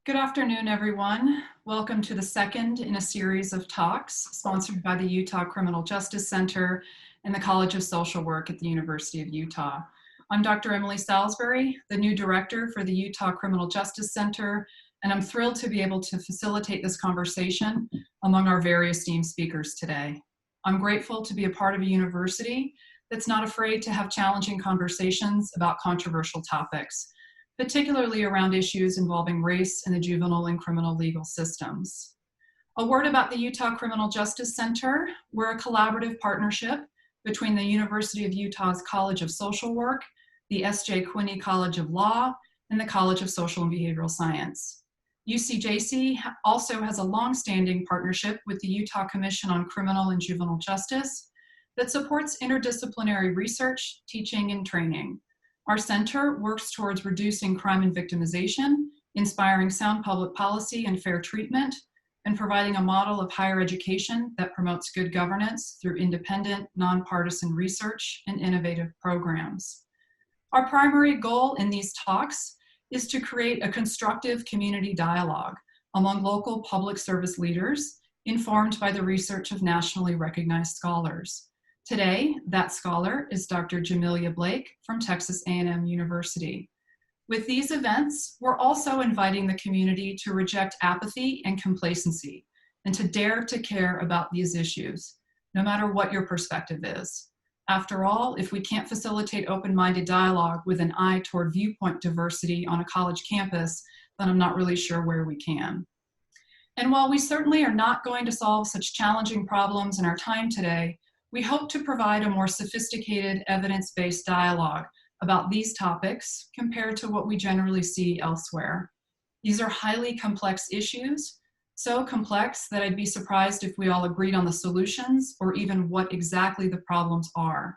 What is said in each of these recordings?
Good afternoon, everyone. Welcome to the second in a series of talks sponsored by the Utah Criminal Justice Center and the College of Social Work at the University of Utah. I'm Dr. Emily Salisbury, the new director for the Utah Criminal Justice Center, and I'm thrilled to be able to facilitate this conversation among our very esteemed speakers today. I'm grateful to be a part of a university that's not afraid to have challenging conversations about controversial topics, particularly around issues involving race in the juvenile and criminal legal systems. A word about the Utah Criminal Justice Center. We're a collaborative partnership between the University of Utah's College of Social Work, the S.J. Quinney College of Law, and the College of Social and Behavioral Science. UCJC also has a long-standing partnership with the Utah Commission on Criminal and Juvenile Justice that supports interdisciplinary research, teaching, and training. Our center works towards reducing crime and victimization, inspiring sound public policy and fair treatment, and providing a model of higher education that promotes good governance through independent, nonpartisan research and innovative programs. Our primary goal in these talks is to create a constructive community dialogue among local public service leaders informed by the research of nationally recognized scholars. Today, that scholar is Dr. Jamilia Blake from Texas A&M University. With these events, we're also inviting the community to reject apathy and complacency and to dare to care about these issues, no matter what your perspective is. After all, if we can't facilitate open-minded dialogue with an eye toward viewpoint diversity on a college campus, then I'm not really sure where we can. And while we certainly are not going to solve such challenging problems in our time today, we hope to provide a more sophisticated evidence-based dialogue about these topics compared to what we generally see elsewhere. These are highly complex issues, so complex that I'd be surprised if we all agreed on the solutions or even what exactly the problems are.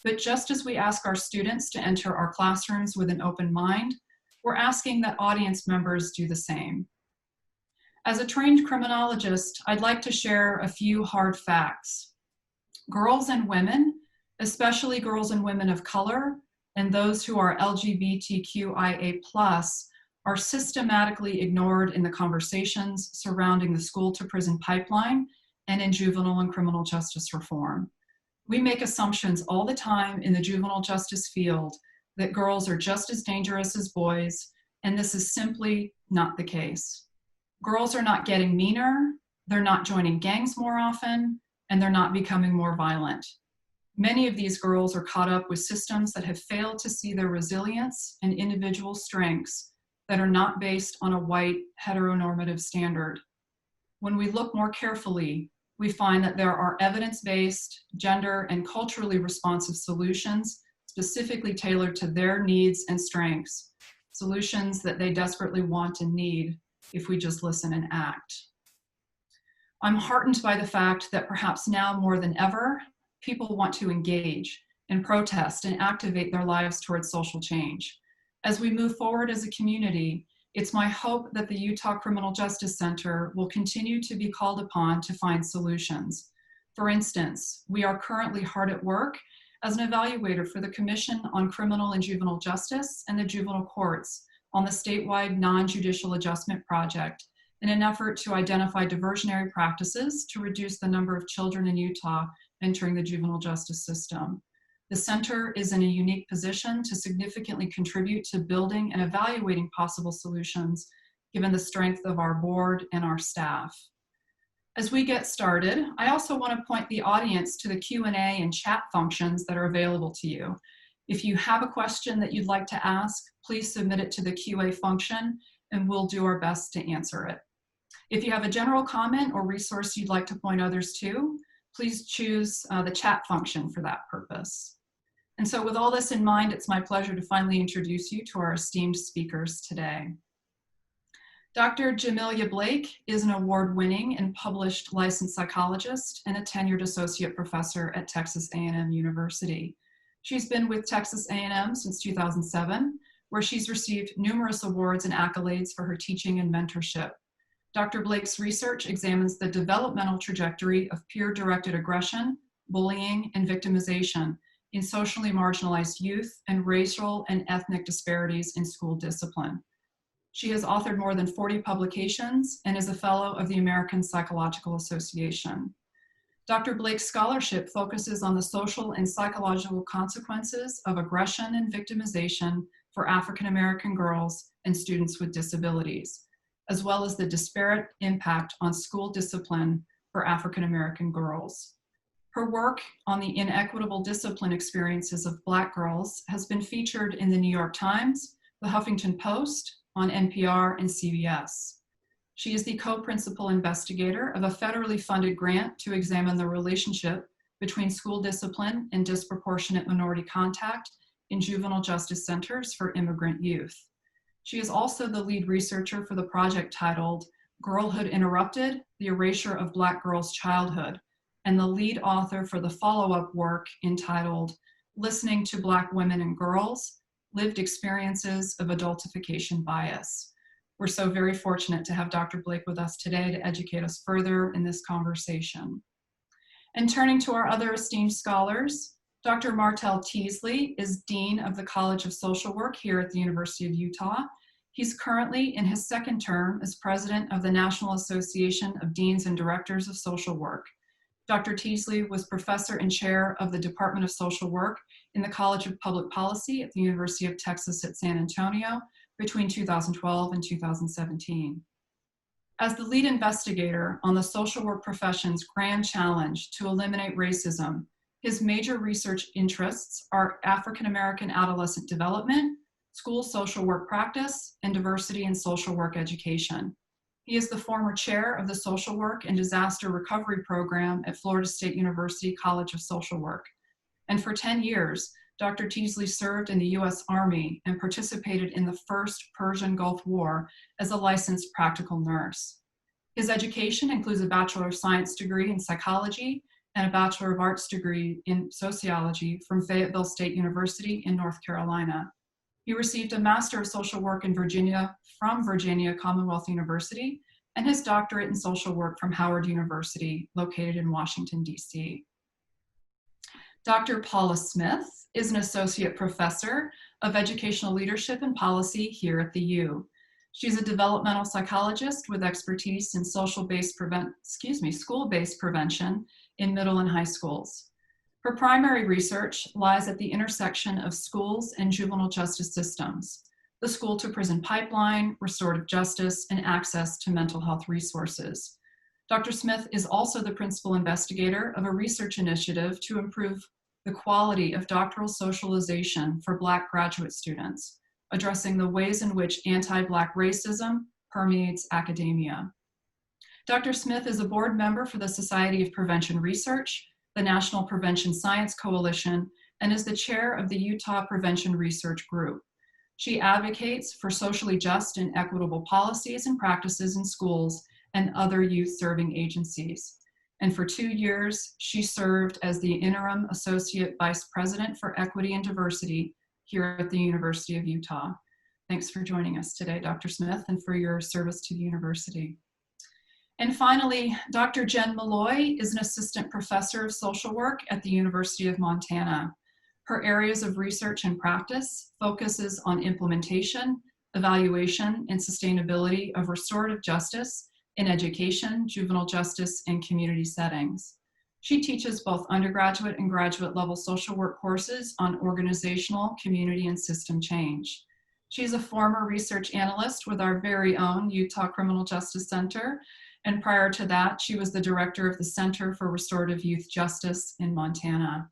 But just as we ask our students to enter our classrooms with an open mind, we're asking that audience members do the same. As a trained criminologist, I'd like to share a few hard facts. Girls and women, especially girls and women of color, and those who are LGBTQIA+, are systematically ignored in the conversations surrounding the school-to-prison pipeline and in juvenile and criminal justice reform. We make assumptions all the time in the juvenile justice field that girls are just as dangerous as boys, and this is simply not the case. Girls are not getting meaner, they're not joining gangs more often, and they're not becoming more violent. Many of these girls are caught up with systems that have failed to see their resilience and individual strengths that are not based on a white heteronormative standard. When we look more carefully, we find that there are evidence-based, gender, and culturally responsive solutions specifically tailored to their needs and strengths, solutions that they desperately want and need if we just listen and act. I'm heartened by the fact that perhaps now more than ever, people want to engage and protest and activate their lives towards social change. As we move forward as a community, it's my hope that the Utah Criminal Justice Center will continue to be called upon to find solutions. For instance, we are currently hard at work as an evaluator for the Commission on Criminal and Juvenile Justice and the Juvenile Courts on the statewide non-judicial adjustment project in an effort to identify diversionary practices to reduce the number of children in Utah entering the juvenile justice system. The center is in a unique position to significantly contribute to building and evaluating possible solutions, given the strength of our board and our staff. As we get started, I also want to point the audience to the Q&A and chat functions that are available to you. If you have a question that you'd like to ask, please submit it to the QA function and we'll do our best to answer it. If you have a general comment or resource you'd like to point others to, please choose the chat function for that purpose. And so with all this in mind, it's my pleasure to finally introduce you to our esteemed speakers today. Dr. Jamilia Blake is an award-winning and published licensed psychologist and a tenured associate professor at Texas A&M University. She's been with Texas A&M since 2007, where she's received numerous awards and accolades for her teaching and mentorship. Dr. Blake's research examines the developmental trajectory of peer-directed aggression, bullying, and victimization in socially marginalized youth and racial and ethnic disparities in school discipline. She has authored more than 40 publications and is a fellow of the American Psychological Association. Dr. Blake's scholarship focuses on the social and psychological consequences of aggression and victimization for African American girls and students with disabilities, as well as the disparate impact on school discipline for African American girls. Her work on the inequitable discipline experiences of Black girls has been featured in the New York Times, the Huffington Post, on NPR, and CBS. She is the co-principal investigator of a federally funded grant to examine the relationship between school discipline and disproportionate minority contact in juvenile justice centers for immigrant youth. She is also the lead researcher for the project titled Girlhood Interrupted: The Erasure of Black Girls' Childhood, and the lead author for the follow-up work entitled Listening to Black Women and Girls: Lived Experiences of Adultification Bias. We're so very fortunate to have Dr. Blake with us today to educate us further in this conversation. And turning to our other esteemed scholars, Dr. Martell Teasley is Dean of the College of Social Work here at the University of Utah. He's currently in his second term as president of the National Association of Deans and Directors of Social Work. Dr. Teasley was professor and chair of the Department of Social Work in the College of Public Policy at the University of Texas at San Antonio between 2012 and 2017. As the lead investigator on the social work profession's grand challenge to eliminate racism, his major research interests are African American adolescent development, school social work practice, and diversity in social work education. He is the former chair of the Social Work and Disaster Recovery Program at Florida State University College of Social Work. And for 10 years, Dr. Teasley served in the US Army and participated in the first Persian Gulf War as a licensed practical nurse. His education includes a Bachelor of Science degree in psychology and a Bachelor of Arts degree in sociology from Fayetteville State University in North Carolina. He received a Master of Social Work in Virginia from Virginia Commonwealth University and his doctorate in social work from Howard University, located in Washington, D.C. Dr. Paula Smith is an associate professor of educational leadership and policy here at the U. She's a developmental psychologist with expertise in school-based prevention in middle and high schools. Her primary research lies at the intersection of schools and juvenile justice systems, the school-to-prison pipeline, restorative justice, and access to mental health resources. Dr. Smith is also the principal investigator of a research initiative to improve the quality of doctoral socialization for Black graduate students, addressing the ways in which anti-Black racism permeates academia. Dr. Smith is a board member for the Society of Prevention Research, the National Prevention Science Coalition, and is the chair of the Utah Prevention Research Group. She advocates for socially just and equitable policies and practices in schools and other youth-serving agencies. And for 2 years, she served as the interim associate vice president for equity and diversity here at the University of Utah. Thanks for joining us today, Dr. Smith, and for your service to the university. And finally, Dr. Jen Molloy is an assistant professor of social work at the University of Montana. Her areas of research and practice focuses on implementation, evaluation, and sustainability of restorative justice in education, juvenile justice, and community settings. She teaches both undergraduate and graduate level social work courses on organizational, community, and system change. She's a former research analyst with our very own Utah Criminal Justice Center, and prior to that, she was the director of the Center for Restorative Youth Justice in Montana.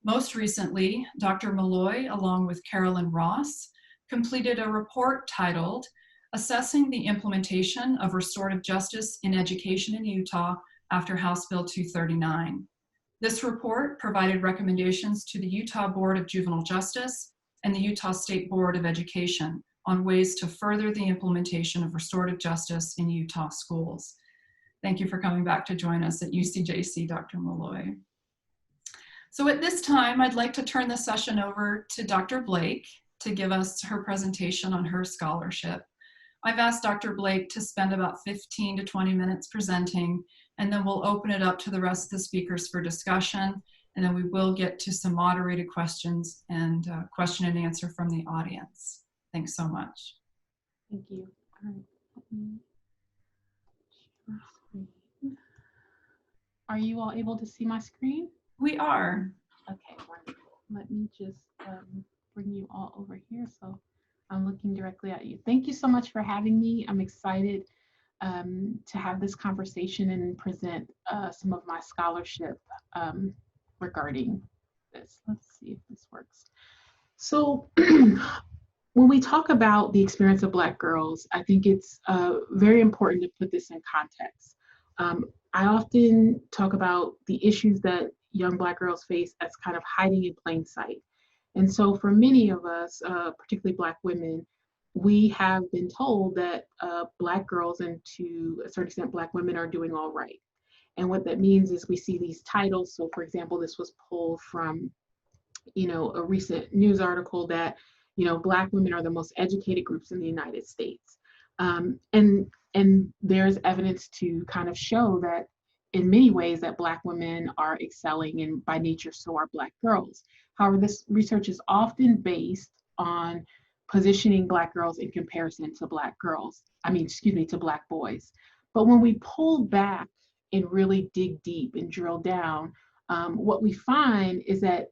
Most recently, Dr. Molloy, along with Carolyn Ross, completed a report titled Assessing the Implementation of Restorative Justice in Education in Utah after House Bill 239. This report provided recommendations to the Utah Board of Juvenile Justice and the Utah State Board of Education on ways to further the implementation of restorative justice in Utah schools. Thank you for coming back to join us at UCJC, Dr. Molloy. So at this time, I'd like to turn the session over to Dr. Blake to give us her presentation on her scholarship. I've asked Dr. Blake to spend about 15 to 20 minutes presenting, and then we'll open it up to the rest of the speakers for discussion, and then we will get to some moderated questions and question and answer from the audience. Thanks so much. Thank you. All right, let me share my screen. Are you all able to see my screen? We are. Okay, wonderful. Let me just bring you all over here so I'm looking directly at you. Thank you so much for having me. I'm excited to have this conversation and present some of my scholarship um, regarding this. Let's see if this works. So, when we talk about the experience of Black girls, I think it's very important to put this in context. Um, I often talk about the issues that young Black girls face as kind of hiding in plain sight. And so, for many of us, particularly Black women, we have been told that Black girls and to a certain extent, Black women are doing all right. And what that means is we see these titles. So, for example, this was pulled from a recent news article that Black women are the most educated groups in the United States, and there's evidence to kind of show that in many ways that Black women are excelling, and by nature so are Black girls. However, this research is often based on positioning Black girls in comparison to Black girls. I mean, excuse me, to Black boys. But when we pull back and really dig deep and drill down, what we find is that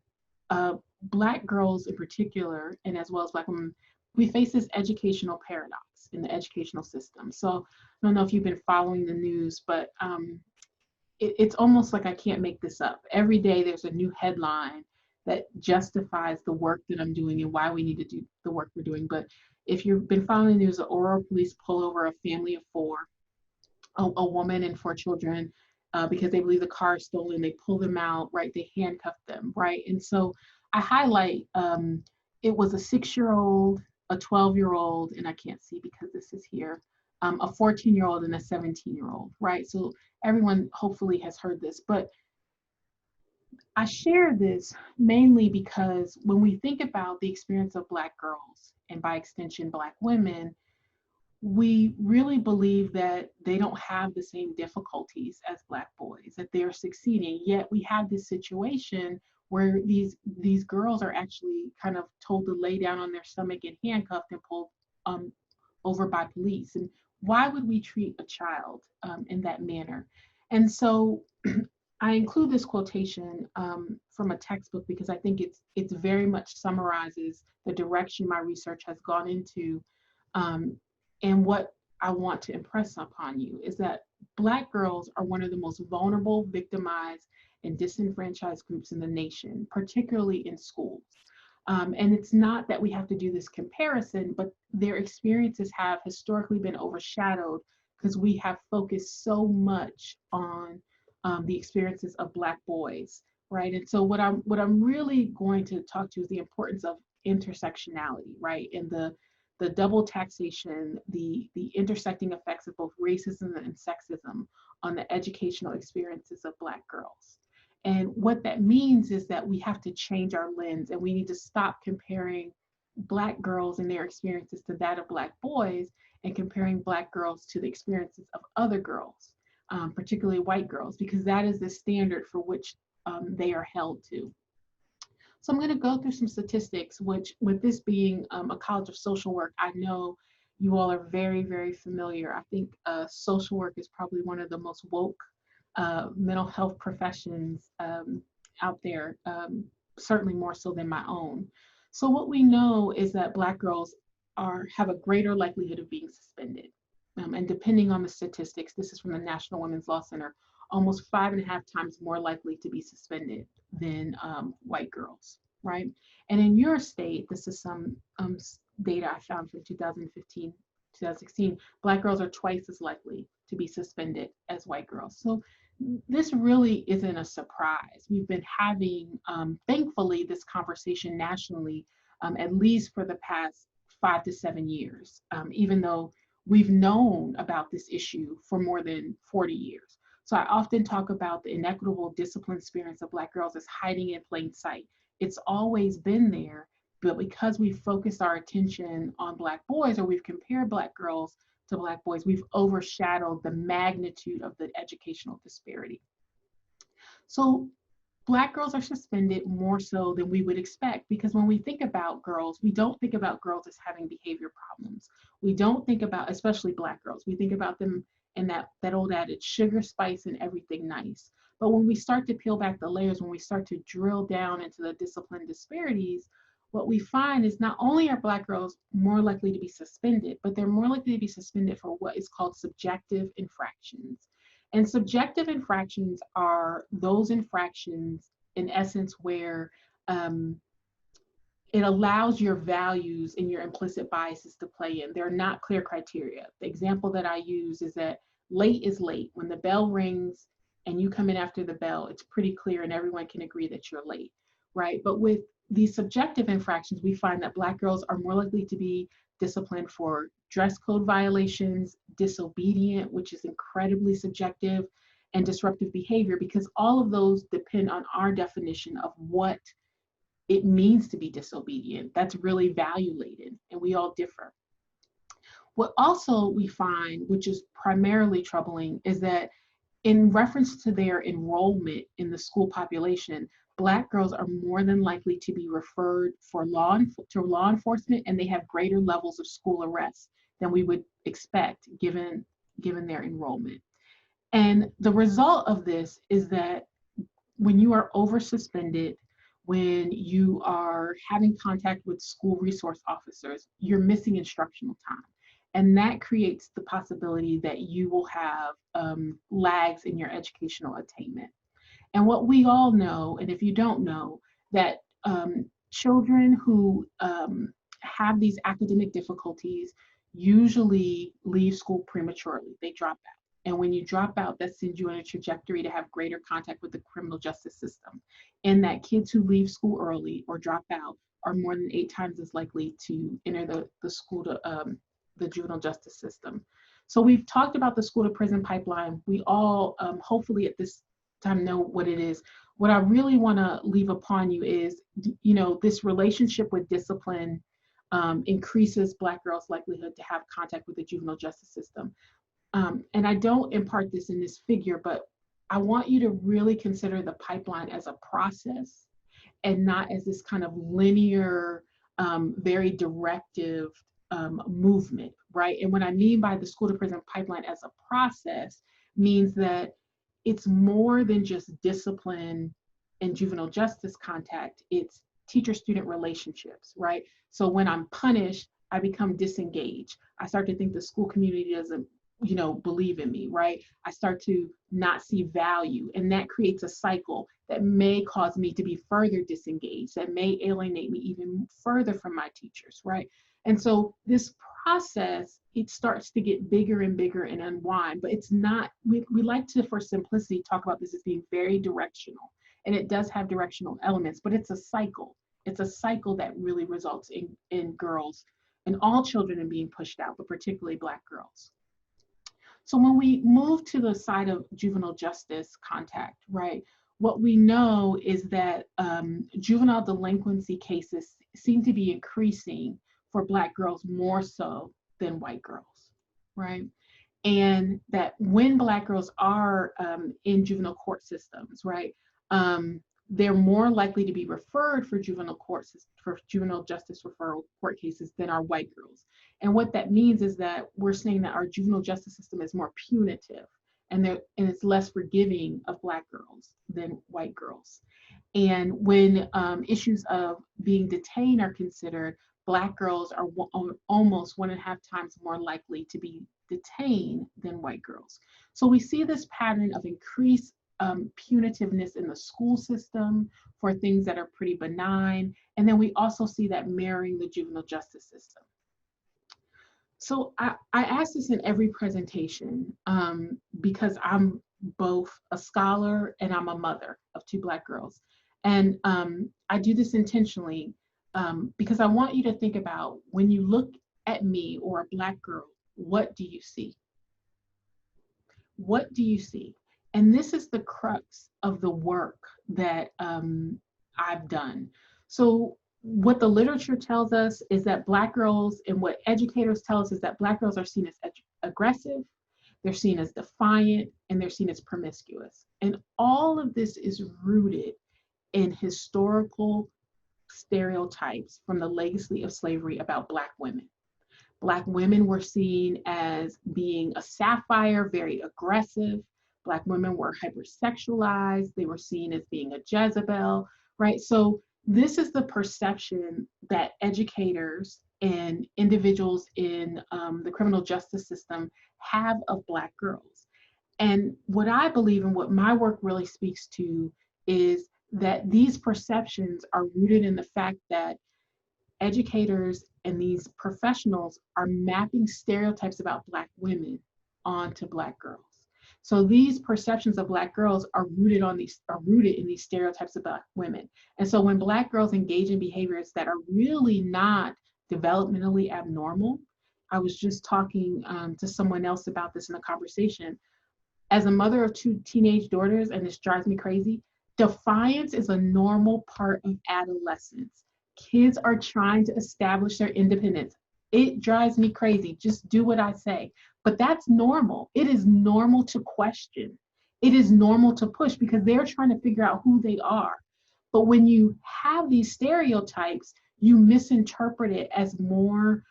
Black girls in particular, and as well as Black women, we face this educational paradox in the educational system. So I don't know if you've been following the news, but it's almost like I can't make this up. Every day there's a new headline that justifies the work that I'm doing and why we need to do the work we're doing. But if you've been following the news, the Aurora police pull over a family of four, a woman and four children, because they believe the car is stolen. They pull them out, right? They handcuff them, right? And so I highlight it was a 6-year-old, a 12-year-old, and I can't see because this is here, a 14-year-old and a 17-year-old, right? So everyone hopefully has heard this, but I share this mainly because when we think about the experience of Black girls, and by extension, Black women, we really believe that they don't have the same difficulties as Black boys, that they're succeeding. Yet we have this situation where these girls are actually kind of told to lay down on their stomach and handcuffed and pulled um, over by police. And why would we treat a child in that manner? And so I include this quotation from a textbook because I think it's very much summarizes the direction my research has gone into. Um, and what I want to impress upon you is that Black girls are one of the most vulnerable, victimized, and disenfranchised groups in the nation, particularly in schools. And it's not that we have to do this comparison, but their experiences have historically been overshadowed because we have focused so much on the experiences of Black boys, right? And so what I'm really going to talk to is the importance of intersectionality, right? And the double taxation, the intersecting effects of both racism and sexism on the educational experiences of Black girls. And what that means is that we have to change our lens and we need to stop comparing Black girls and their experiences to that of Black boys and comparing Black girls to the experiences of other girls, particularly white girls, because that is the standard for which they are held to. So I'm going to go through some statistics, which with this being a College of Social Work, I know you all are very, very familiar. I think social work is probably one of the most woke mental health professions out there, certainly more so than my own. So what we know is that Black girls have a greater likelihood of being suspended. And depending on the statistics, this is from the National Women's Law Center, almost 5.5 times more likely to be suspended than white girls, right? And in your state, this is some data I found from 2015, 2016, Black girls are twice as likely to be suspended as white girls. So this really isn't a surprise. We've been having, thankfully, this conversation nationally, at least for the past 5 to 7 years, even though we've known about this issue for more than 40 years. So I often talk about the inequitable discipline experience of Black girls as hiding in plain sight. It's always been there, but because we've focused our attention on Black boys, or we've compared Black girls to Black boys, we've overshadowed the magnitude of the educational disparity. So Black girls are suspended more so than we would expect, because when we think about girls, we don't think about girls as having behavior problems. We don't think about, especially Black girls, we think about them in that old adage, sugar, spice, and everything nice. But when we start to peel back the layers, when we start to drill down into the discipline disparities, what we find is not only are Black girls more likely to be suspended, but they're more likely to be suspended for what is called subjective infractions. And subjective infractions are those infractions, in essence, where it allows your values and your implicit biases to play in. They're not clear criteria. The example that I use is that late is late. When the bell rings and you come in after the bell, it's pretty clear and everyone can agree that you're late, right? But with these subjective infractions, we find that Black girls are more likely to be disciplined for dress code violations, disobedient, which is incredibly subjective, and disruptive behavior, because all of those depend on our definition of what it means to be disobedient. That's really value laden, and we all differ. What also we find, which is primarily troubling, is that in reference to their enrollment in the school population, Black girls are more than likely to be referred to law enforcement, and they have greater levels of school arrest than we would expect given their enrollment. And the result of this is that when you are over suspended, when you are having contact with school resource officers, you're missing instructional time. And that creates the possibility that you will have lags in your educational attainment. And what we all know, and if you don't know, that children who have these academic difficulties usually leave school prematurely. They drop out. And when you drop out, that sends you on a trajectory to have greater contact with the criminal justice system. And that kids who leave school early or drop out are more than 8 times as likely to enter the school to the juvenile justice system. So we've talked about the school to prison pipeline. We all hopefully at this time know what it is. What I really want to leave upon you is, this relationship with discipline increases Black girls' likelihood to have contact with the juvenile justice system. And I don't impart this in this figure, but I want you to really consider the pipeline as a process and not as this kind of linear, very directive movement, right? And what I mean by the school to prison pipeline as a process means that it's more than just discipline and juvenile justice contact, it's teacher-student relationships, right? So when I'm punished, I become disengaged. I start to think the school community doesn't believe in me, right? I start to not see value, and that creates a cycle that may cause me to be further disengaged, that may alienate me even further from my teachers, right? And so this process, it starts to get bigger and bigger and unwind, but it's not, we like to, for simplicity, talk about this as being very directional, and it does have directional elements, but it's a cycle. It's a cycle that really results in girls and all children in being pushed out, but particularly Black girls. So when we move to the side of juvenile justice contact, right, what we know is that juvenile delinquency cases seem to be increasing for Black girls more so than white girls, right? And that when Black girls are in juvenile court systems, right, they're more likely to be referred for juvenile justice referral court cases than are white girls. And what that means is that we're saying that our juvenile justice system is more punitive, and it's less forgiving of Black girls than white girls. And when issues of being detained are considered, Black girls are almost 1.5 times more likely to be detained than white girls. So we see this pattern of increased punitiveness in the school system for things that are pretty benign. And then we also see that mirroring the juvenile justice system. So I ask this in every presentation because I'm both a scholar and I'm a mother of 2 Black girls. And I do this intentionally because I want you to think about, when you look at me or a Black girl, what do you see? What do you see? And this is the crux of the work that I've done. So what the literature tells us is that Black girls, and what educators tell us, is that Black girls are seen as aggressive, they're seen as defiant, and they're seen as promiscuous. And all of this is rooted in historical stereotypes from the legacy of slavery about Black women. Black women were seen as being a sapphire, very aggressive. Black women were hypersexualized. They were seen as being a Jezebel, right? So this is the perception that educators and individuals in the criminal justice system have of Black girls. And what I believe and what my work really speaks to is that these perceptions are rooted in the fact that educators and these professionals are mapping stereotypes about Black women onto Black girls. So these perceptions of Black girls are rooted in these stereotypes about women. And so when Black girls engage in behaviors that are really not developmentally abnormal, I was just talking to someone else about this in a conversation. As a mother of two teenage daughters, and this drives me crazy, defiance is a normal part of adolescence. Kids are trying to establish their independence. It drives me crazy. Just do what I say. But that's normal. It is normal to question. It is normal to push because they're trying to figure out who they are. But when you have these stereotypes, you misinterpret it as more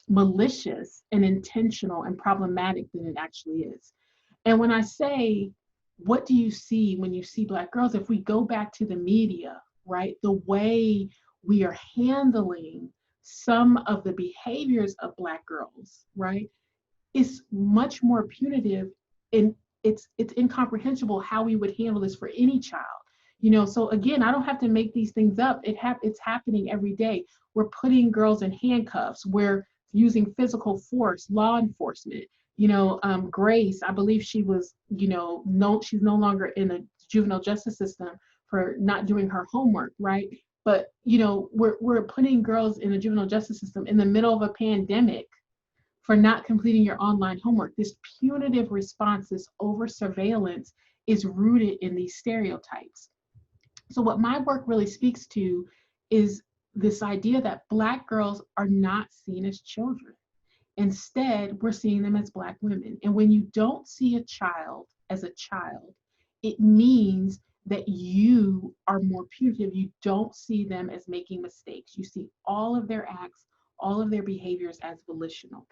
malicious and intentional and problematic than it actually is. And when I say, what do you see when you see Black girls? If we go back to the media, right, the way we are handling some of the behaviors of Black girls, right, is much more punitive, and it's incomprehensible how we would handle this for any child. You know, so again, I don't have to make these things up. It's happening every day. We're putting girls in handcuffs. We're using physical force, law enforcement. You know, Grace, I believe she was, she's no longer in the juvenile justice system for not doing her homework, right? But, we're putting girls in the juvenile justice system in the middle of a pandemic for not completing your online homework. This punitive response, this over surveillance is rooted in these stereotypes. So what my work really speaks to is this idea that Black girls are not seen as children. Instead, we're seeing them as Black women. And when you don't see a child as a child, it means that you are more punitive. You don't see them as making mistakes. You see all of their acts, all of their behaviors as volitional.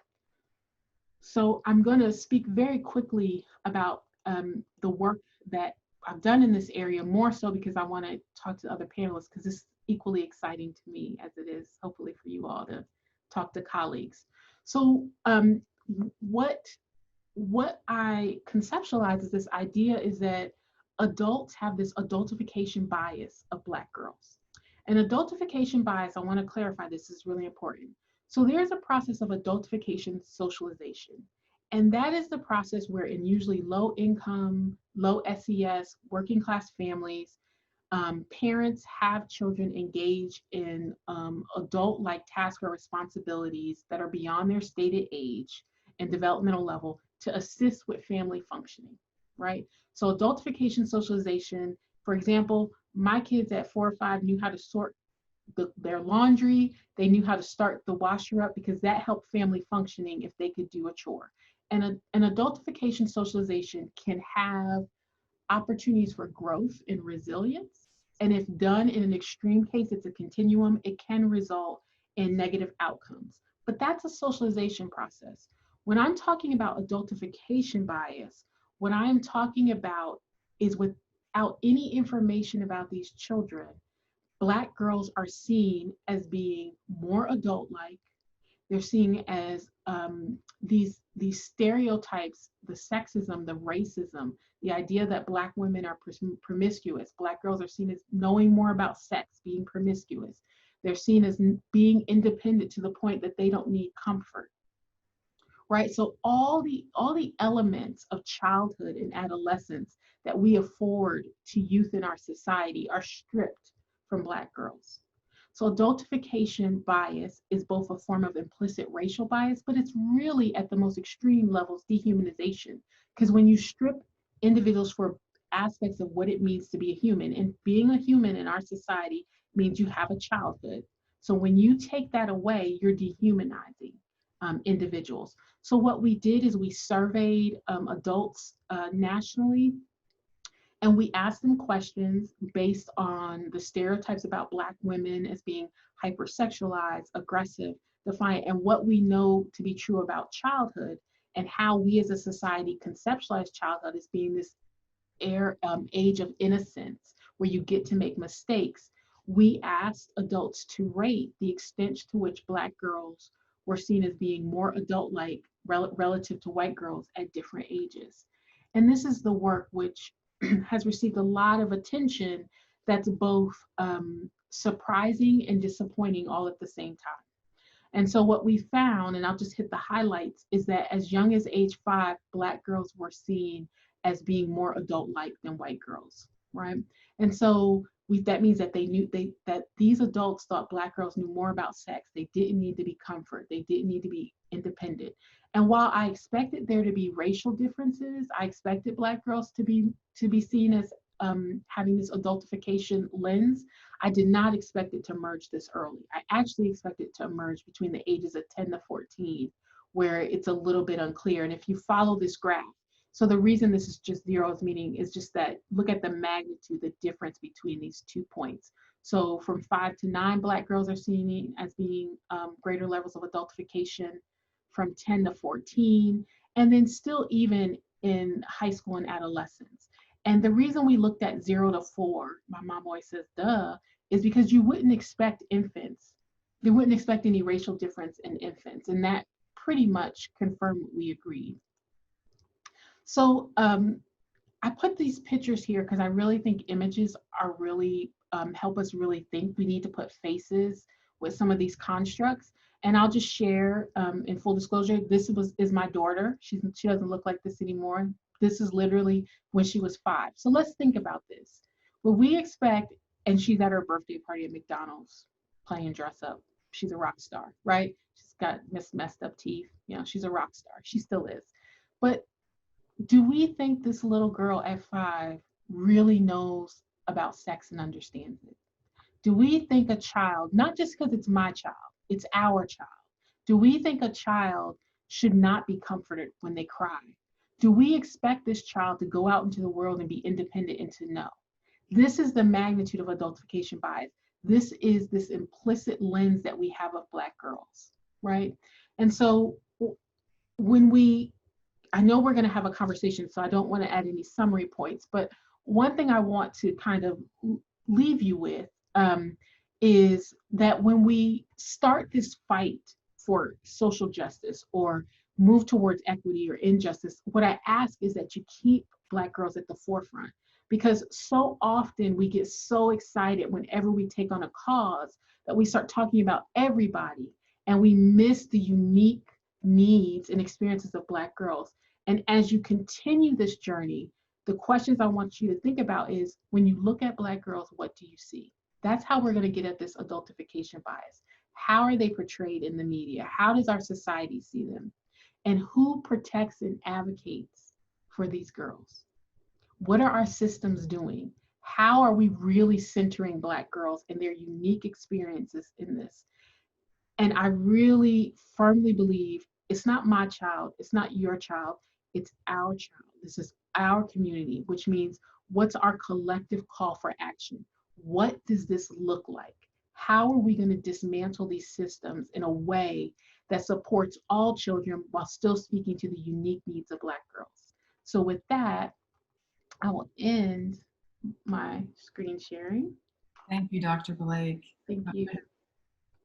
So I'm going to speak very quickly about the work that I've done in this area, more so because I want to talk to other panelists, because it's equally exciting to me as it is hopefully for you all to talk to colleagues. So what I conceptualize is this idea is that adults have this adultification bias of Black girls. And adultification bias, I want to clarify this, is really important. So there's a process of adultification socialization. And that is the process where in usually low income, low SES, working class families, parents have children engage in adult-like tasks or responsibilities that are beyond their stated age and developmental level to assist with family functioning, right? So adultification socialization, for example, my kids at 4 or 5 knew how to sort their laundry. They knew how to start the washer up because that helped family functioning if they could do a chore. And an adultification socialization can have opportunities for growth and resilience. And if done in an extreme case, it's a continuum, it can result in negative outcomes. But that's a socialization process. When I'm talking about adultification bias, what I am talking about is without any information about these children, Black girls are seen as being more adult-like. They're seen as these stereotypes, the sexism, the racism, the idea that Black women are promiscuous. Black girls are seen as knowing more about sex, being promiscuous. They're seen as being independent to the point that they don't need comfort, right? So all the elements of childhood and adolescence that we afford to youth in our society are stripped from Black girls. So adultification bias is both a form of implicit racial bias, but it's really at the most extreme levels dehumanization. Because when you strip individuals for aspects of what it means to be a human, and being a human in our society means you have a childhood. So when you take that away, you're dehumanizing individuals. So what we did is we surveyed adults nationally, And we asked them questions based on the stereotypes about Black women as being hypersexualized, aggressive, defiant, and what we know to be true about childhood, and how we as a society conceptualize childhood as being this age of innocence where you get to make mistakes. We asked adults to rate the extent to which Black girls were seen as being more adult-like relative to white girls at different ages. And this is the work which has received a lot of attention that's both surprising and disappointing all at the same time. And so what we found, and I'll just hit the highlights, is that as young as age 5, Black girls were seen as being more adult-like than white girls, right? And so that means that that these adults thought Black girls knew more about sex. They didn't need to be comfort. They didn't need to be independent. And while I expected there to be racial differences, I expected Black girls to be seen as having this adultification lens. I did not expect it to emerge this early. I actually expected it to emerge between the ages of 10 to 14, where it's a little bit unclear. And if you follow this graph, so the reason this is just zeros, meaning is just that look at the magnitude, the difference between these 2 points. So from 5 to 9, Black girls are seen as being greater levels of adultification, from 10 to 14, and then still even in high school and adolescence. And the reason we looked at 0 to 4, my mom always says, duh, is because you wouldn't expect infants. They wouldn't expect any racial difference in infants. And that pretty much confirmed what we agreed. So I put these pictures here because I really think images are really help us really think. We need to put faces with some of these constructs. And I'll just share in full disclosure, this is my daughter. She doesn't look like this anymore. This is literally when she was 5. So let's think about this. What we expect, and she's at her birthday party at McDonald's playing dress up. She's a rock star, right? She's got messed up teeth. You know, she's a rock star. She still is. But do we think this little girl at 5 really knows about sex and understands it? Do we think a child, not just because it's my child, it's our child, do we think a child should not be comforted when they cry? Do we expect this child to go out into the world and be independent and to know? This is the magnitude of adultification bias. This is this implicit lens that we have of Black girls, right? And so I know we're going to have a conversation, so I don't want to add any summary points, but one thing I want to kind of leave you with is that when we start this fight for social justice or move towards equity or injustice, what I ask is that you keep Black girls at the forefront, because so often we get so excited whenever we take on a cause that we start talking about everybody and we miss the unique needs and experiences of Black girls. And as you continue this journey, the questions I want you to think about is, when you look at Black girls, what do you see? That's how we're going to get at this adultification bias. How are they portrayed in the media? How does our society see them? And who protects and advocates for these girls? What are our systems doing? How are we really centering Black girls and their unique experiences in this? And I really firmly believe it's not my child, it's not your child, it's our child. This is our community, which means what's our collective call for action? What does this look like? How are we going to dismantle these systems in a way that supports all children while still speaking to the unique needs of Black girls? So with that, I will end my screen sharing. Thank you, Dr. Blake. Thank you.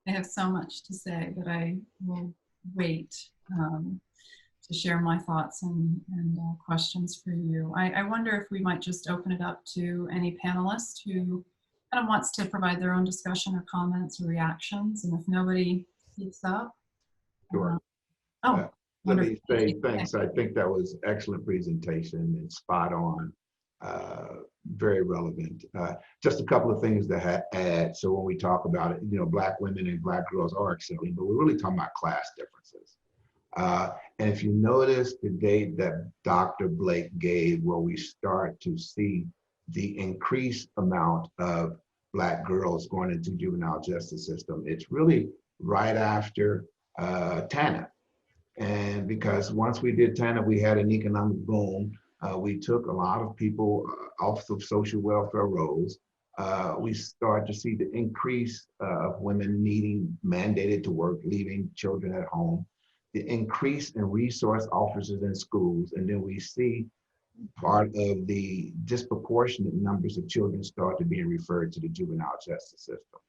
I have so much to say, but I will wait to share my thoughts and questions for you. I wonder if we might just open it up to any panelist who kind of wants to provide their own discussion or comments or reactions. And if nobody speaks up. Sure. Let me say thanks. I think that was excellent presentation and spot on, very relevant. Just a couple of things to add. So when we talk about it, Black women and Black girls are excelling, but we're really talking about class differences. And if you notice the date that Dr. Blake gave, where we start to see the increased amount of Black girls going into juvenile justice system, it's really right after TANF. And because once we did TANF, we had an economic boom. We took a lot of people off of social welfare rolls. We started to see the increase of women needing mandated to work, leaving children at home, the increase in resource officers in schools, and then we see part of the disproportionate numbers of children started being referred to the juvenile justice system.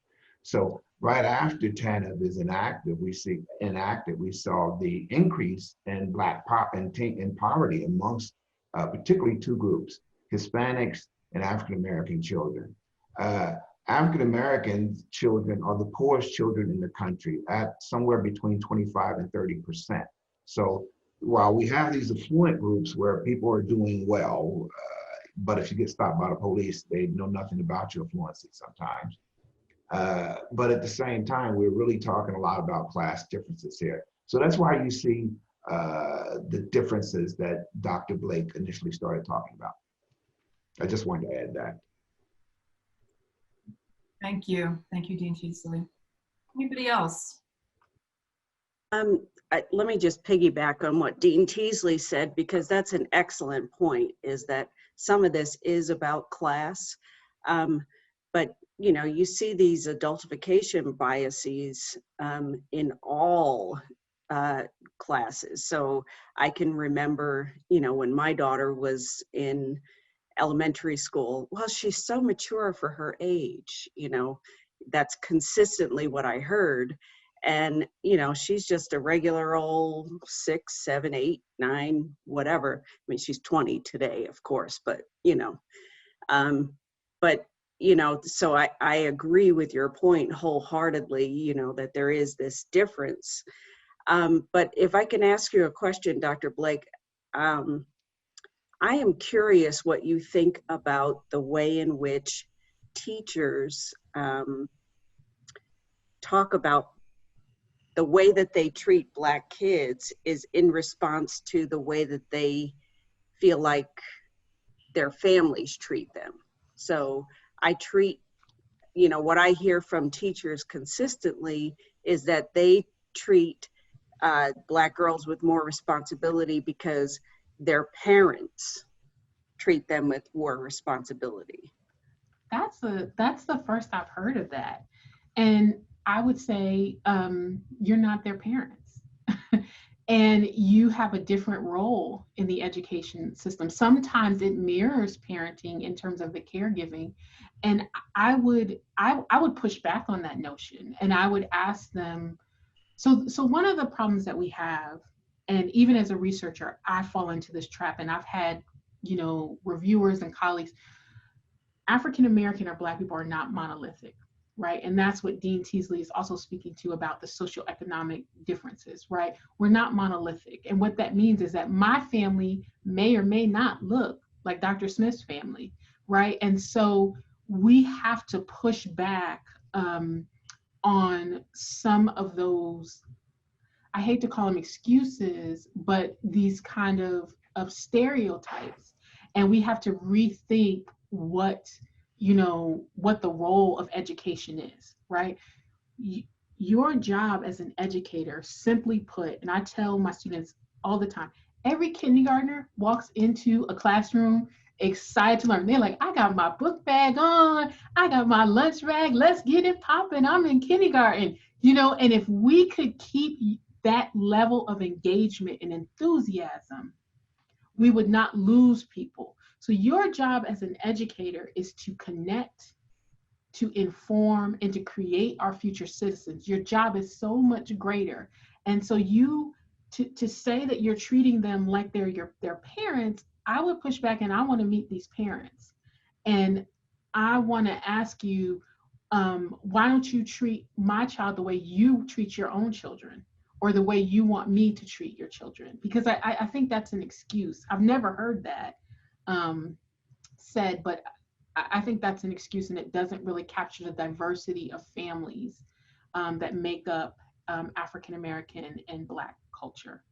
So right after TANF is enacted, we saw the increase in in poverty amongst particularly two groups, Hispanics and African-American children. African-American children are the poorest children in the country at somewhere between 25 and 30%. So while we have these affluent groups where people are doing well, but if you get stopped by the police, they know nothing about your fluency sometimes. But at the same time, we're really talking a lot about class differences here. So that's why you see the differences that Dr. Blake initially started talking about. I just wanted to add that. Thank you. Thank you, Dean Teasley. Anybody else? Let me just piggyback on what Dean Teasley said, because that's an excellent point, is that some of this is about class. But you know, you see these adultification biases in all classes. So I can remember, you know, when my daughter was in elementary school, well, she's so mature for her age, you know, that's consistently what I heard. And, you know, she's just a regular old 6, 7, 8, 9, whatever. I mean, she's 20 today, of course, but, you know, but, you know, so I agree with your point wholeheartedly, you know, that there is this difference. But if I can ask you a question, Dr. Blake, I am curious what you think about the way in which teachers talk about the way that they treat Black kids is in response to the way that they feel like their families treat them. So I treat, you know, what I hear from teachers consistently is that they treat Black girls with more responsibility because their parents treat them with more responsibility. That's the first I've heard of that. And I would say you're not their parents. And you have a different role in the education system. Sometimes it mirrors parenting in terms of the caregiving. And I would push back on that notion. And I would ask them, so one of the problems that we have, and even as a researcher, I fall into this trap, and I've had, you know, reviewers and colleagues, African American or Black people are not monolithic, right? And that's what Dean Teasley is also speaking to about the socioeconomic differences, right? We're not monolithic. And what that means is that my family may or may not look like Dr. Smith's family, right? And so we have to push back on some of those, I hate to call them excuses, but these kind of stereotypes. And we have to rethink what, you know, what the role of education is, right? Your job as an educator, simply put, and I tell my students all the time, every kindergartner walks into a classroom excited to learn. They're like, I got my book bag on, I got my lunch bag, let's get it popping, I'm in kindergarten, you know. And if we could keep that level of engagement and enthusiasm, we would not lose people. So your job as an educator is to connect, to inform, and to create our future citizens. Your job is so much greater. And so you, to say that you're treating them like they're their parents, I would push back, and I want to meet these parents. And I want to ask you, why don't you treat my child the way you treat your own children, or the way you want me to treat your children? Because I think that's an excuse. I've never heard that said, but I think that's an excuse, and it doesn't really capture the diversity of families that make up African American and Black culture.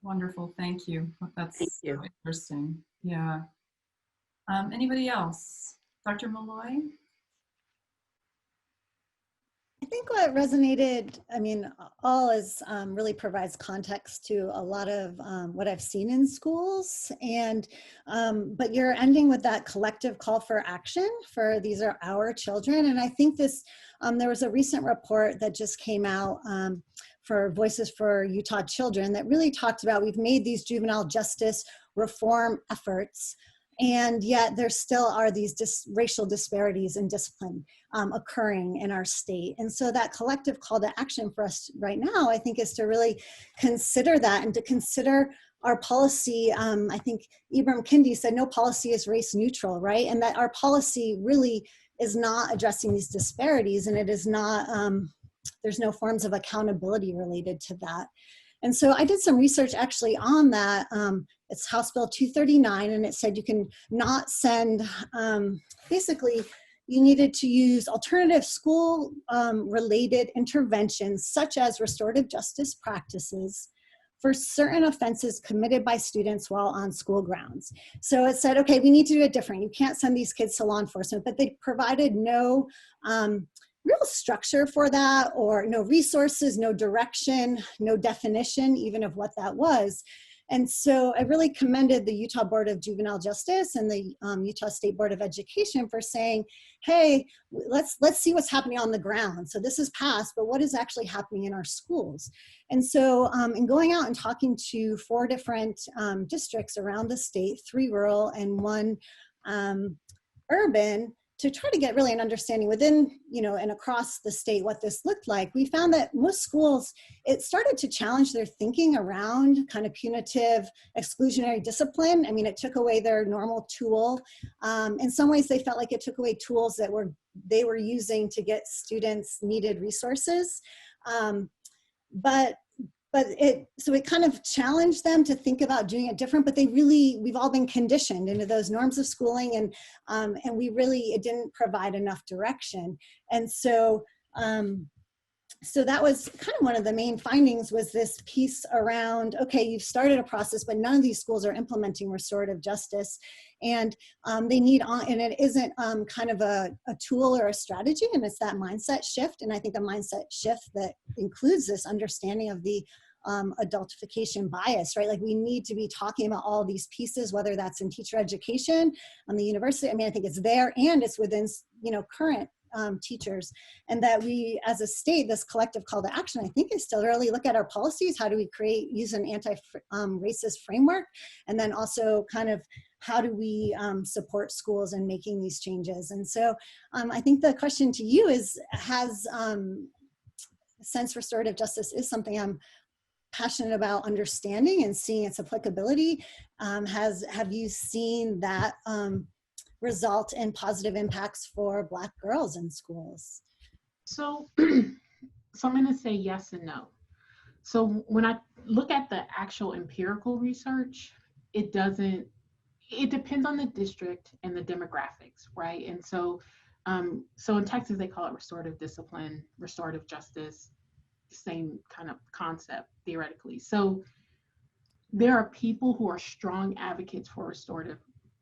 Wonderful, thank you. That's Thank you. interesting. Yeah. Anybody else? Dr. Molloy? think what resonated, I mean, all is really provides context to a lot of what I've seen in schools. And, but you're ending with that collective call for action for these are our children. And I think this, there was a recent report that just came out for Voices for Utah Children that really talked about, we've made these juvenile justice reform efforts, and yet there still are these racial disparities in discipline occurring in our state. And so that collective call to action for us right now, I think, is to really consider that and to consider our policy. I think Ibram Kendi said no policy is race neutral, right? And that our policy really is not addressing these disparities, and it is not, there's no forms of accountability related to that. And so I did some research actually on that. It's House Bill 239, and it said you can not send, basically, you needed to use alternative school related interventions such as restorative justice practices for certain offenses committed by students while on school grounds. So it said, okay, we need to do it different. You can't send these kids to law enforcement, but they provided no real structure for that, or no resources, no direction, no definition even of what that was. And so I really commended the Utah Board of Juvenile Justice and the Utah State Board of Education for saying, hey, let's see what's happening on the ground. So this is passed, but what is actually happening in our schools? And so in going out and talking to 4 different districts around the state, 3 rural and 1 urban, to try to get really an understanding within, you know, and across the state what this looked like, we found that most schools, it started to challenge their thinking around kind of punitive exclusionary discipline. I mean, it took away their normal tool. In some ways, they felt like it took away tools that they were using to get students needed resources. So it kind of challenged them to think about doing it different, but we've all been conditioned into those norms of schooling, and it didn't provide enough direction. And so, so that was kind of one of the main findings, was this piece around, okay, you've started a process, but none of these schools are implementing restorative justice, and they need and it isn't kind of a tool or a strategy, and it's that mindset shift. And I think a mindset shift that includes this understanding of the adultification bias, right? Like, we need to be talking about all these pieces, whether that's in teacher education, on the university. I mean, I think it's there, and it's within, you know, current teachers, and that we as a state, this collective call to action, I think, is still really look at our policies. How do we use an anti-racist framework? And then also kind of how do we support schools in making these changes? And so I think the question to you is, since restorative justice is something I'm passionate about understanding and seeing its applicability, have you seen that result in positive impacts for Black girls in schools? So, I'm going to say yes and no. So when I look at the actual empirical research, it depends on the district and the demographics, right? And so, so in Texas, they call it restorative discipline, restorative justice, same kind of concept theoretically. So there are people who are strong advocates for restorative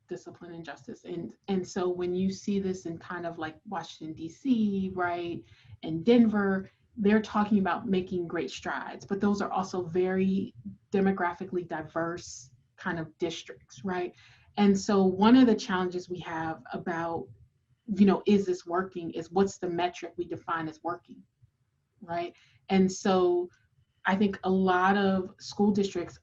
discipline and justice. And so when you see this in kind of like Washington, D.C., right, and Denver, they're talking about making great strides, but those are also very demographically diverse kind of districts, right? And so one of the challenges we have about, you know, is this working, is what's the metric we define as working, right? And so I think a lot of school districts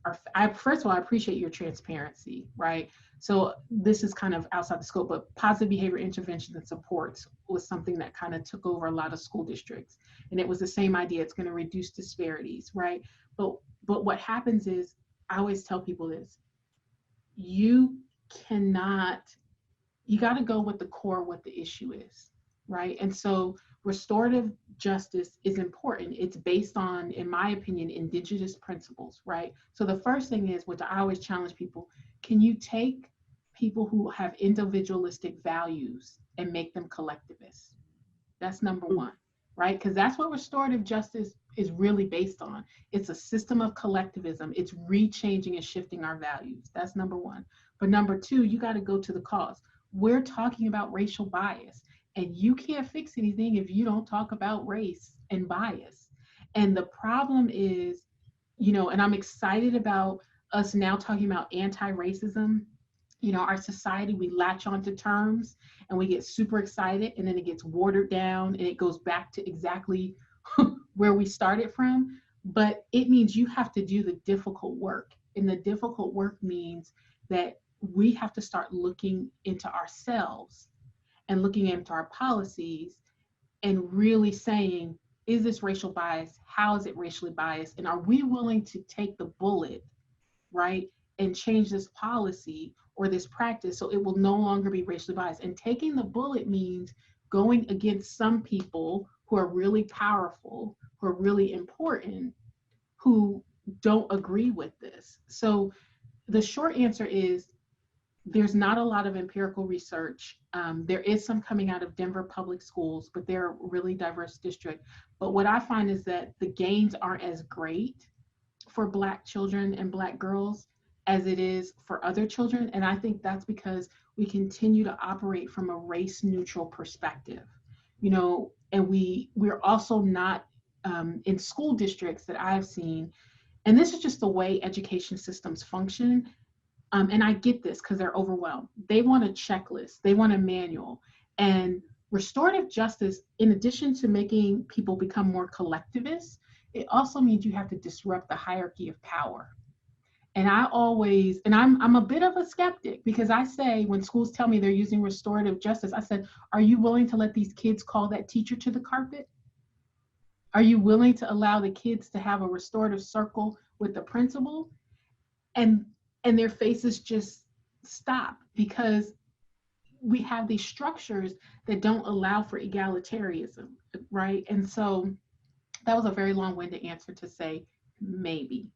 first of all, I appreciate your transparency, right? So this is kind of outside the scope, but positive behavior interventions and supports was something that kind of took over a lot of school districts. And it was the same idea, it's going to reduce disparities, right? But what happens is, I always tell people this, you got to go with the core, what the issue is, right? And so restorative justice is important. It's based on, in my opinion, indigenous principles, right? So the first thing is, which I always challenge people, can you take people who have individualistic values and make them collectivists? That's number one, right? Because that's what restorative justice is really based on. It's a system of collectivism. It's rechanging and shifting our values. That's number one. But number two, you got to go to the cause. We're talking about racial bias. And you can't fix anything if you don't talk about race and bias. And the problem is, and I'm excited about us now talking about anti-racism. Our society, we latch onto terms and we get super excited, and then it gets watered down and it goes back to exactly where we started from. But it means you have to do the difficult work. And the difficult work means that we have to start looking into ourselves and looking into our policies and really saying, is this racial bias? How is it racially biased? And are we willing to take the bullet, right, and change this policy or this practice so it will no longer be racially biased? And taking the bullet means going against some people who are really powerful, who are really important, who don't agree with this. So the short answer is there's not a lot of empirical research. There is some coming out of Denver public schools, but they're a really diverse district. But what I find is that the gains aren't as great for Black children and Black girls as it is for other children. And I think that's because we continue to operate from a race neutral perspective, and we're also not in school districts that I've seen. And this is just the way education systems function. And I get this because they're overwhelmed. They want a checklist, they want a manual. And restorative justice, in addition to making people become more collectivists, it also means you have to disrupt the hierarchy of power. And I'm a bit of a skeptic, because I say, when schools tell me they're using restorative justice, I said, are you willing to let these kids call that teacher to the carpet? Are you willing to allow the kids to have a restorative circle with the principal? And their faces just stop, because we have these structures that don't allow for egalitarianism, right? And so that was a very long-winded answer to say maybe.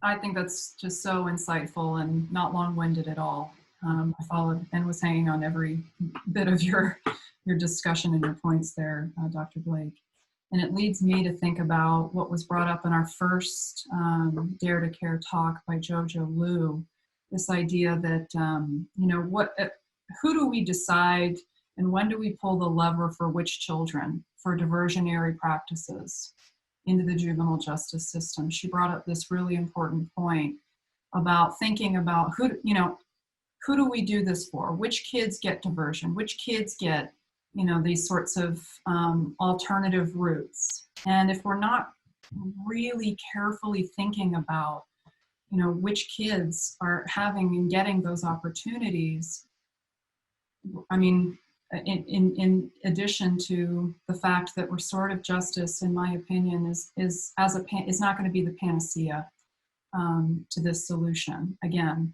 I think that's just so insightful and not long-winded at all. I followed and was hanging on every bit of your discussion and your points there, Dr. Blake. And it leads me to think about what was brought up in our first Dare to Care talk by Jojo Liu, this idea that, who do we decide and when do we pull the lever for which children for diversionary practices into the juvenile justice system? She brought up this really important point about thinking about who do we do this for? Which kids get diversion? Which kids get these sorts of alternative routes? And if we're not really carefully thinking about, which kids are having and getting those opportunities, I mean, in addition to the fact that restorative justice, in my opinion, is not going to be the panacea to this solution. Again,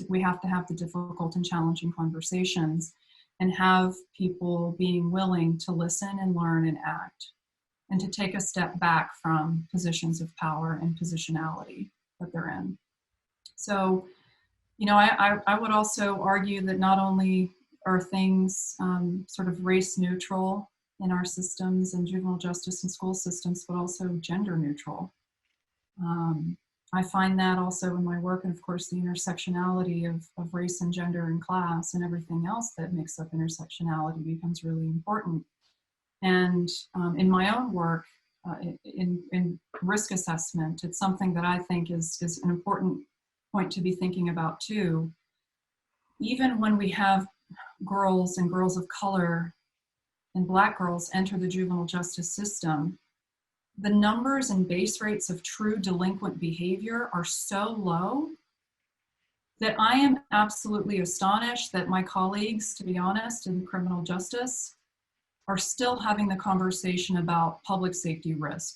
we have to have the difficult and challenging conversations, and have people being willing to listen and learn and act, and to take a step back from positions of power and positionality that they're in. So, I would also argue that not only are things sort of race neutral in our systems and juvenile justice and school systems, but also gender neutral. I find that also in my work, and of course the intersectionality of race and gender and class and everything else that makes up intersectionality becomes really important. And in my own work, in risk assessment, it's something that I think is an important point to be thinking about too. Even when we have girls and girls of color and Black girls enter the juvenile justice system, the numbers and base rates of true delinquent behavior are so low that I am absolutely astonished that my colleagues, to be honest, in criminal justice are still having the conversation about public safety risk.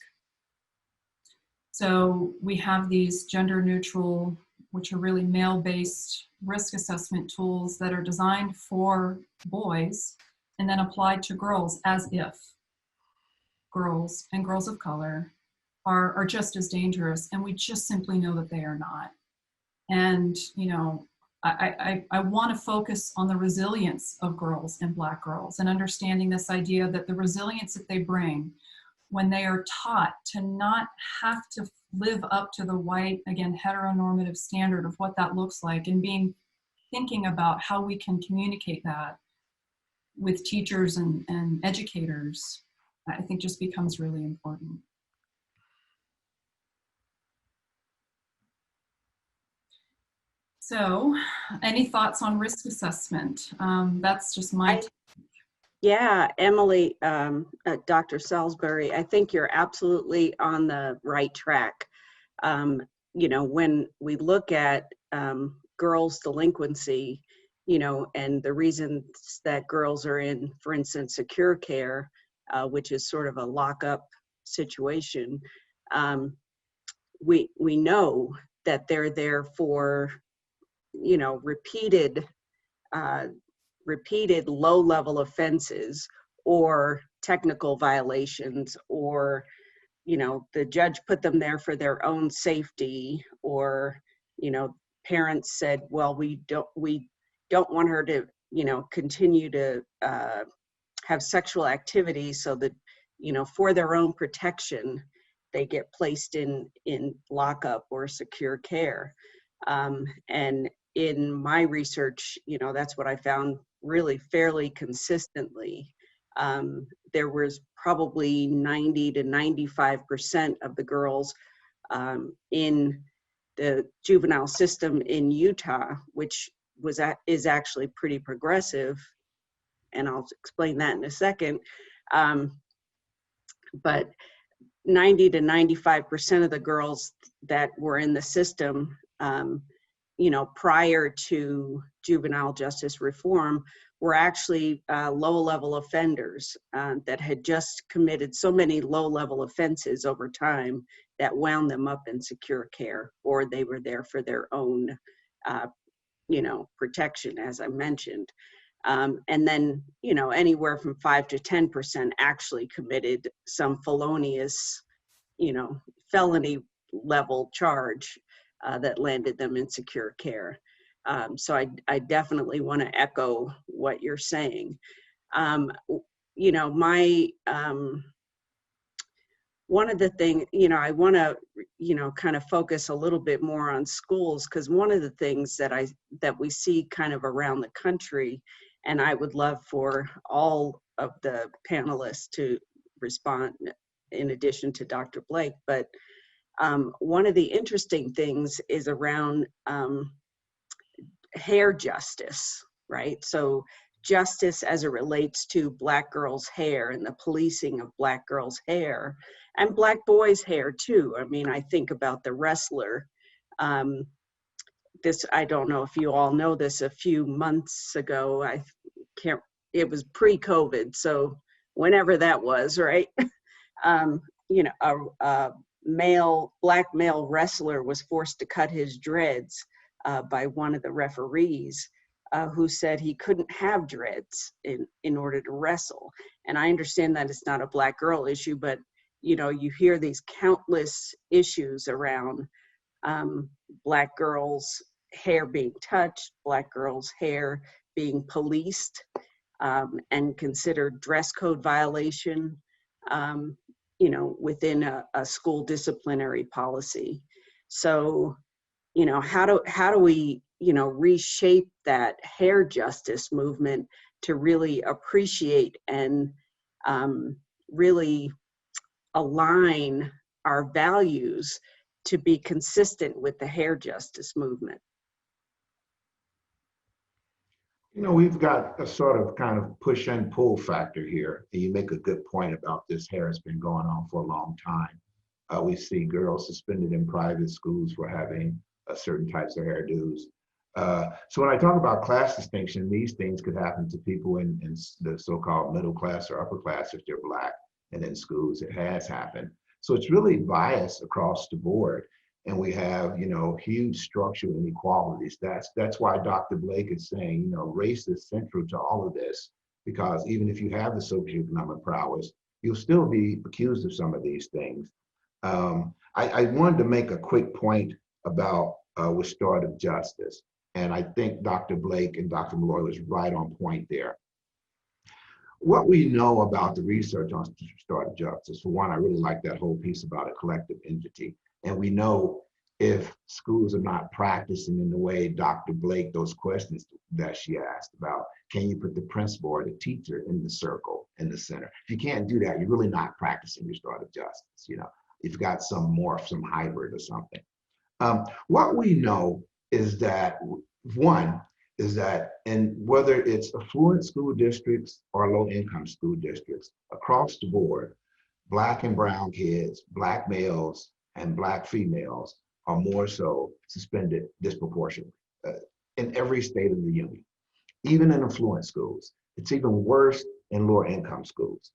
So we have these gender neutral, which are really male-based risk assessment tools that are designed for boys and then applied to girls, as if girls and girls of color are just as dangerous, and we just simply know that they are not. And I want to focus on the resilience of girls and Black girls, and understanding this idea that the resilience that they bring when they are taught to not have to live up to the white, again, heteronormative standard of what that looks like, and being thinking about how we can communicate that with teachers and educators, I think just becomes really important. So, any thoughts on risk assessment? That's just my Yeah, Emily, Dr. Salisbury, I think you're absolutely on the right track. You know, when we look at girls' delinquency, you know, and the reasons that girls are in, for instance, secure care, which is sort of a lockup situation, we know that they're there for, you know, repeated low-level offenses or technical violations, or, you know, the judge put them there for their own safety, or, you know, parents said, well, we don't want her to, you know, continue to have sexual activity, so that, you know, for their own protection, they get placed in lockup or secure care. And in my research, you know, that's what I found really fairly consistently. There was probably 90 to 95% of the girls in the juvenile system in Utah, which is actually pretty progressive, and I'll explain that in a second. But 90 to 95% of the girls that were in the system, you know, prior to juvenile justice reform, were actually low-level offenders that had just committed so many low-level offenses over time that wound them up in secure care, or they were there for their own, you know, protection, as I mentioned. And then, you know, anywhere from 5 to 10% actually committed some felonious, you know, felony level charge that landed them in secure care. So I definitely want to echo what you're saying. You know, my, one of the things, you know, I want to, you know, kind of focus a little bit more on schools, because one of the things that we see kind of around the country, and I would love for all of the panelists to respond in addition to Dr. Blake, but one of the interesting things is around hair justice, right? So justice as it relates to Black girls' hair and the policing of Black girls' hair and Black boys' hair too. I mean, I think about the wrestler. I don't know if you all know this, a few months ago, it was pre-COVID, so whenever that was, right? You know, a Black male wrestler was forced to cut his dreads by one of the referees, who said he couldn't have dreads in order to wrestle. And I understand that it's not a Black girl issue, but you know, you hear these countless issues around Black girls' hair being touched, Black girls' hair being policed and considered dress code violation, you know, within a school disciplinary policy. So, you know, how do we, you know, reshape that hair justice movement to really appreciate and really align our values to be consistent with the hair justice movement? You know, we've got a sort of kind of push and pull factor here. And you make a good point about this hair has been going on for a long time. We see girls suspended in private schools for having certain types of hairdos. So when I talk about class distinction, these things could happen to people in the so-called middle class or upper class if they're Black, and in schools it has happened. So it's really biased across the board. And we have, you know, huge structural inequalities. That's why Dr. Blake is saying, you know, race is central to all of this, because even if you have the socioeconomic prowess, you'll still be accused of some of these things. I wanted to make a quick point about restorative justice. And I think Dr. Blake and Dr. Molloy was right on point there. What we know about the research on restorative justice, for one, I really like that whole piece about a collective entity. And we know if schools are not practicing in the way Dr. Blake, those questions that she asked about, can you put the principal or the teacher in the circle, in the center? If you can't do that, you're really not practicing restorative justice. You know, you've got some morph, some hybrid or something. What we know is that, one, is that in whether it's affluent school districts or low income school districts, across the board, Black and brown kids, Black males and Black females are more so suspended disproportionately in every state of the union, even in affluent schools. It's even worse in lower income schools.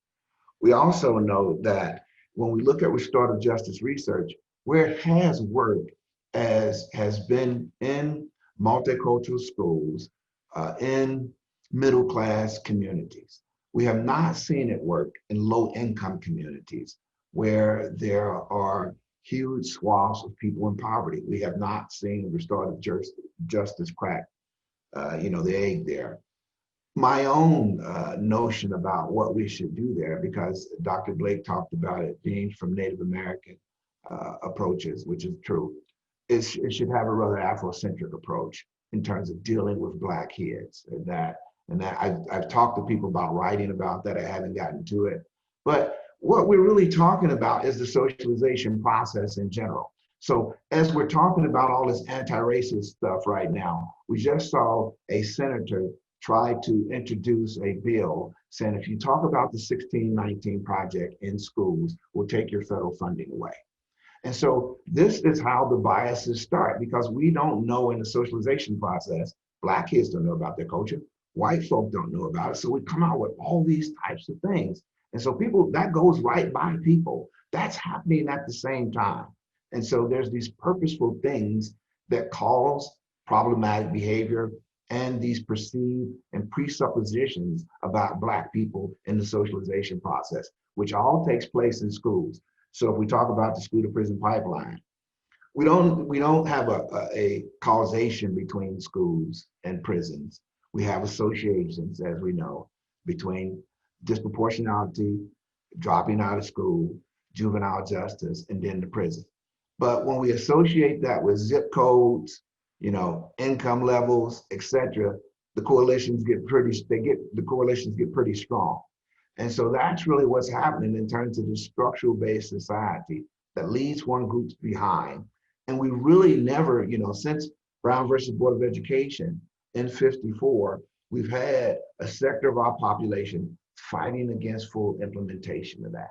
We also know that when we look at restorative justice research, where it has worked as has been in multicultural schools, in middle class communities. We have not seen it work in low income communities where there are huge swaths of people in poverty. We have not seen restorative justice crack, the egg there. My own notion about what we should do there, because Dr. Blake talked about it being from Native American approaches, which is true, is it should have a rather Afrocentric approach in terms of dealing with Black kids. And that I've talked to people about writing about that. I haven't gotten to it. But what we're really talking about is the socialization process in general. So as we're talking about all this anti-racist stuff right now, we just saw a senator try to introduce a bill saying, if you talk about the 1619 project in schools, we'll take your federal funding away. And so this is how the biases start, because we don't know in the socialization process, Black kids don't know about their culture, white folk don't know about it. So we come out with all these types of things. And so people, that goes right by people. That's happening at the same time. And so there's these purposeful things that cause problematic behavior and these perceived and presuppositions about Black people in the socialization process, which all takes place in schools. So if we talk about the school to prison pipeline, we don't have a causation between schools and prisons. We have associations, as we know, between disproportionality, dropping out of school, juvenile justice, and then the prison. But when we associate that with zip codes, income levels, et cetera, the correlations get pretty strong. And so that's really what's happening in terms of the structural based society that leaves one group behind. And we really never, since Brown versus Board of Education in '54, we've had a sector of our population fighting against full implementation of that.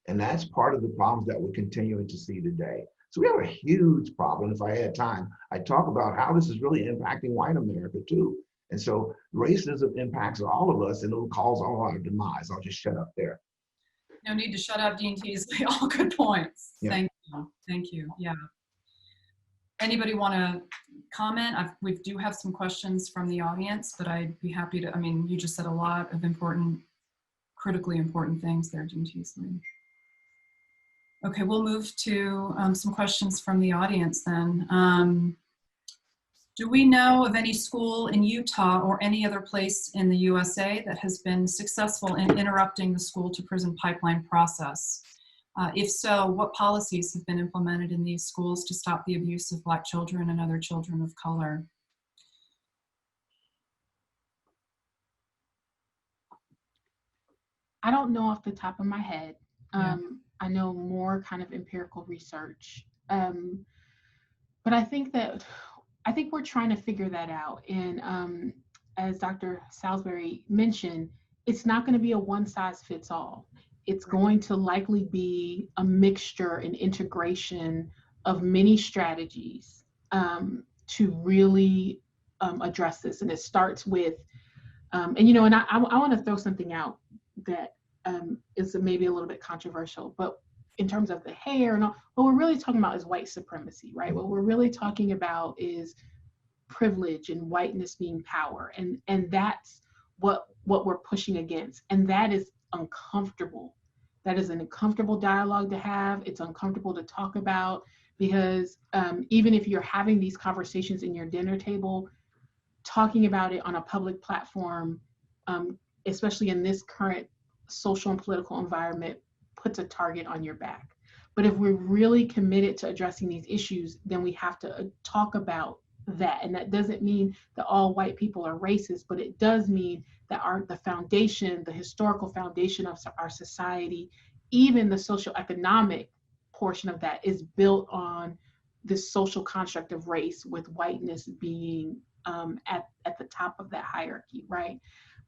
And that's part of the problems that we're continuing to see today. So we have a huge problem. If I had time, I'd talk about how this is really impacting white America too. And so racism impacts all of us, and it'll cause all our demise. I'll just shut up there. No need to shut up, Dean Teasley. All good points. Yeah. Thank you. Yeah. Anybody want to comment? We do have some questions from the audience, but I'd be happy to. You just said a lot of critically important things there, Dean Teasley. Okay, we'll move to some questions from the audience then. Do we know of any school in Utah or any other place in the USA that has been successful in interrupting the school to prison pipeline process? If so, what policies have been implemented in these schools to stop the abuse of Black children and other children of color? I don't know off the top of my head. Yeah. I know more kind of empirical research. But I think we're trying to figure that out. And as Dr. Salisbury mentioned, it's not going to be a one size fits all. It's going to likely be a mixture and integration of many strategies to really address this. And it starts with, I want to throw something out that is maybe a little bit controversial, but in terms of the hair and all, what we're really talking about is white supremacy, right? What we're really talking about is privilege and whiteness being power. And that's what we're pushing against. And that is uncomfortable. That is an uncomfortable dialogue to have. It's uncomfortable to talk about because even if you're having these conversations in your dinner table, talking about it on a public platform, especially in this current social and political environment, puts a target on your back. But if we're really committed to addressing these issues, then we have to talk about that. And that doesn't mean that all white people are racist, but it does mean that the foundation, the historical foundation of our society, even the social economic portion of that, is built on this social construct of race, with whiteness being at the top of that hierarchy, right?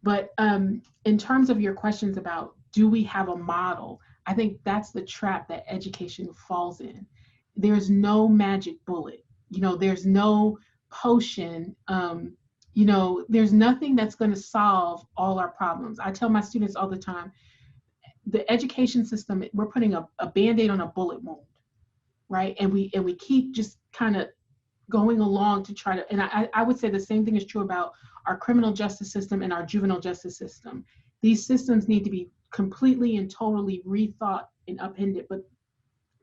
But in terms of your questions about, do we have a model? I think that's the trap that education falls in. There's no magic bullet. There's no potion. There's nothing that's going to solve all our problems. I tell my students all the time, the education system, we're putting a Band-Aid on a bullet wound, right? And we keep just kind of going along to try to, and I would say the same thing is true about our criminal justice system and our juvenile justice system. These systems need to be completely and totally rethought and upended, but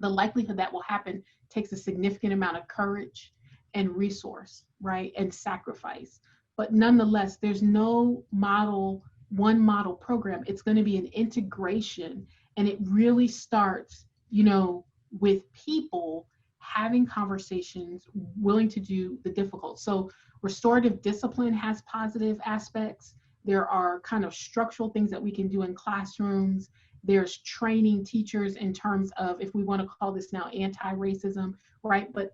the likelihood that will happen takes a significant amount of courage and resource, right, and sacrifice. But nonetheless, there's no one model program. It's going to be an integration, and it really starts, with people having conversations, willing to do the difficult. So restorative discipline has positive aspects. There are kind of structural things that we can do in classrooms. There's training teachers in terms of, if we want to call this now anti-racism, right? But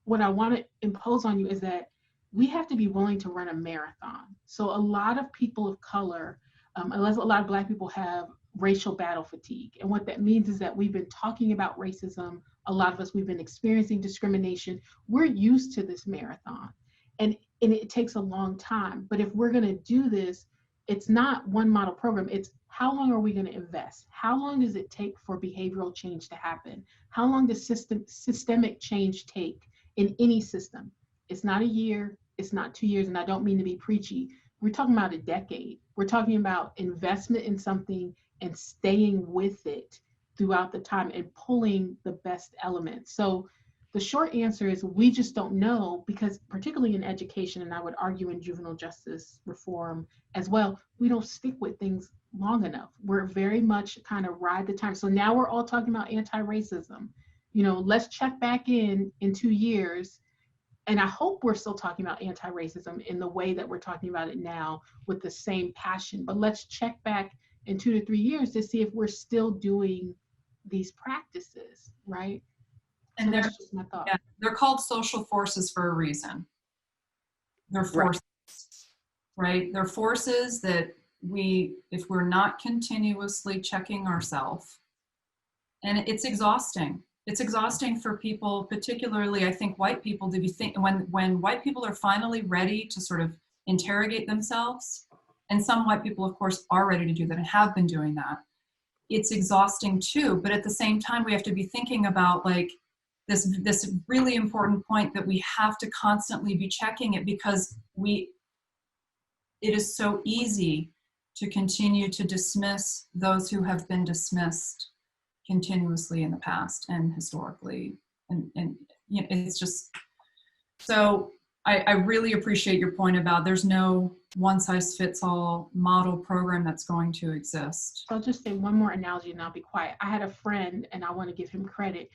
what I want to impose on you is that we have to be willing to run a marathon. So a lot of people of color, unless a lot of Black people, have racial battle fatigue. And what that means is that we've been talking about racism. A lot of us, we've been experiencing discrimination. We're used to this marathon. And it takes a long time. But if we're going to do this, it's not one model program. It's how long are we going to invest? How long does it take for behavioral change to happen? How long does systemic change take in any system? It's not a year, it's not 2 years, and I don't mean to be preachy. We're talking about a decade. We're talking about investment in something and staying with it throughout the time and pulling the best elements. So the short answer is we just don't know, because particularly in education, and I would argue in juvenile justice reform as well, we don't stick with things long enough. We're very much kind of ride the time. So now we're all talking about anti-racism. Let's check back in 2 years. And I hope we're still talking about anti-racism in the way that we're talking about it now, with the same passion. But let's check back in 2 to 3 years to see if we're still doing these practices, right? And so that's just my thought. Yeah, they're called social forces for a reason. They're forces, right? They're forces that if we're not continuously checking ourselves, and it's exhausting. It's exhausting for people, particularly, I think, white people, to be when white people are finally ready to sort of interrogate themselves, and some white people, of course, are ready to do that and have been doing that. It's exhausting too, but at the same time, we have to be thinking about this really important point that we have to constantly be checking it, because it is so easy to continue to dismiss those who have been dismissed continuously in the past and historically, and it's just, so I really appreciate your point about there's no one-size-fits-all model program that's going to exist. So I'll just say one more analogy and I'll be quiet. I had a friend, and I want to give him credit.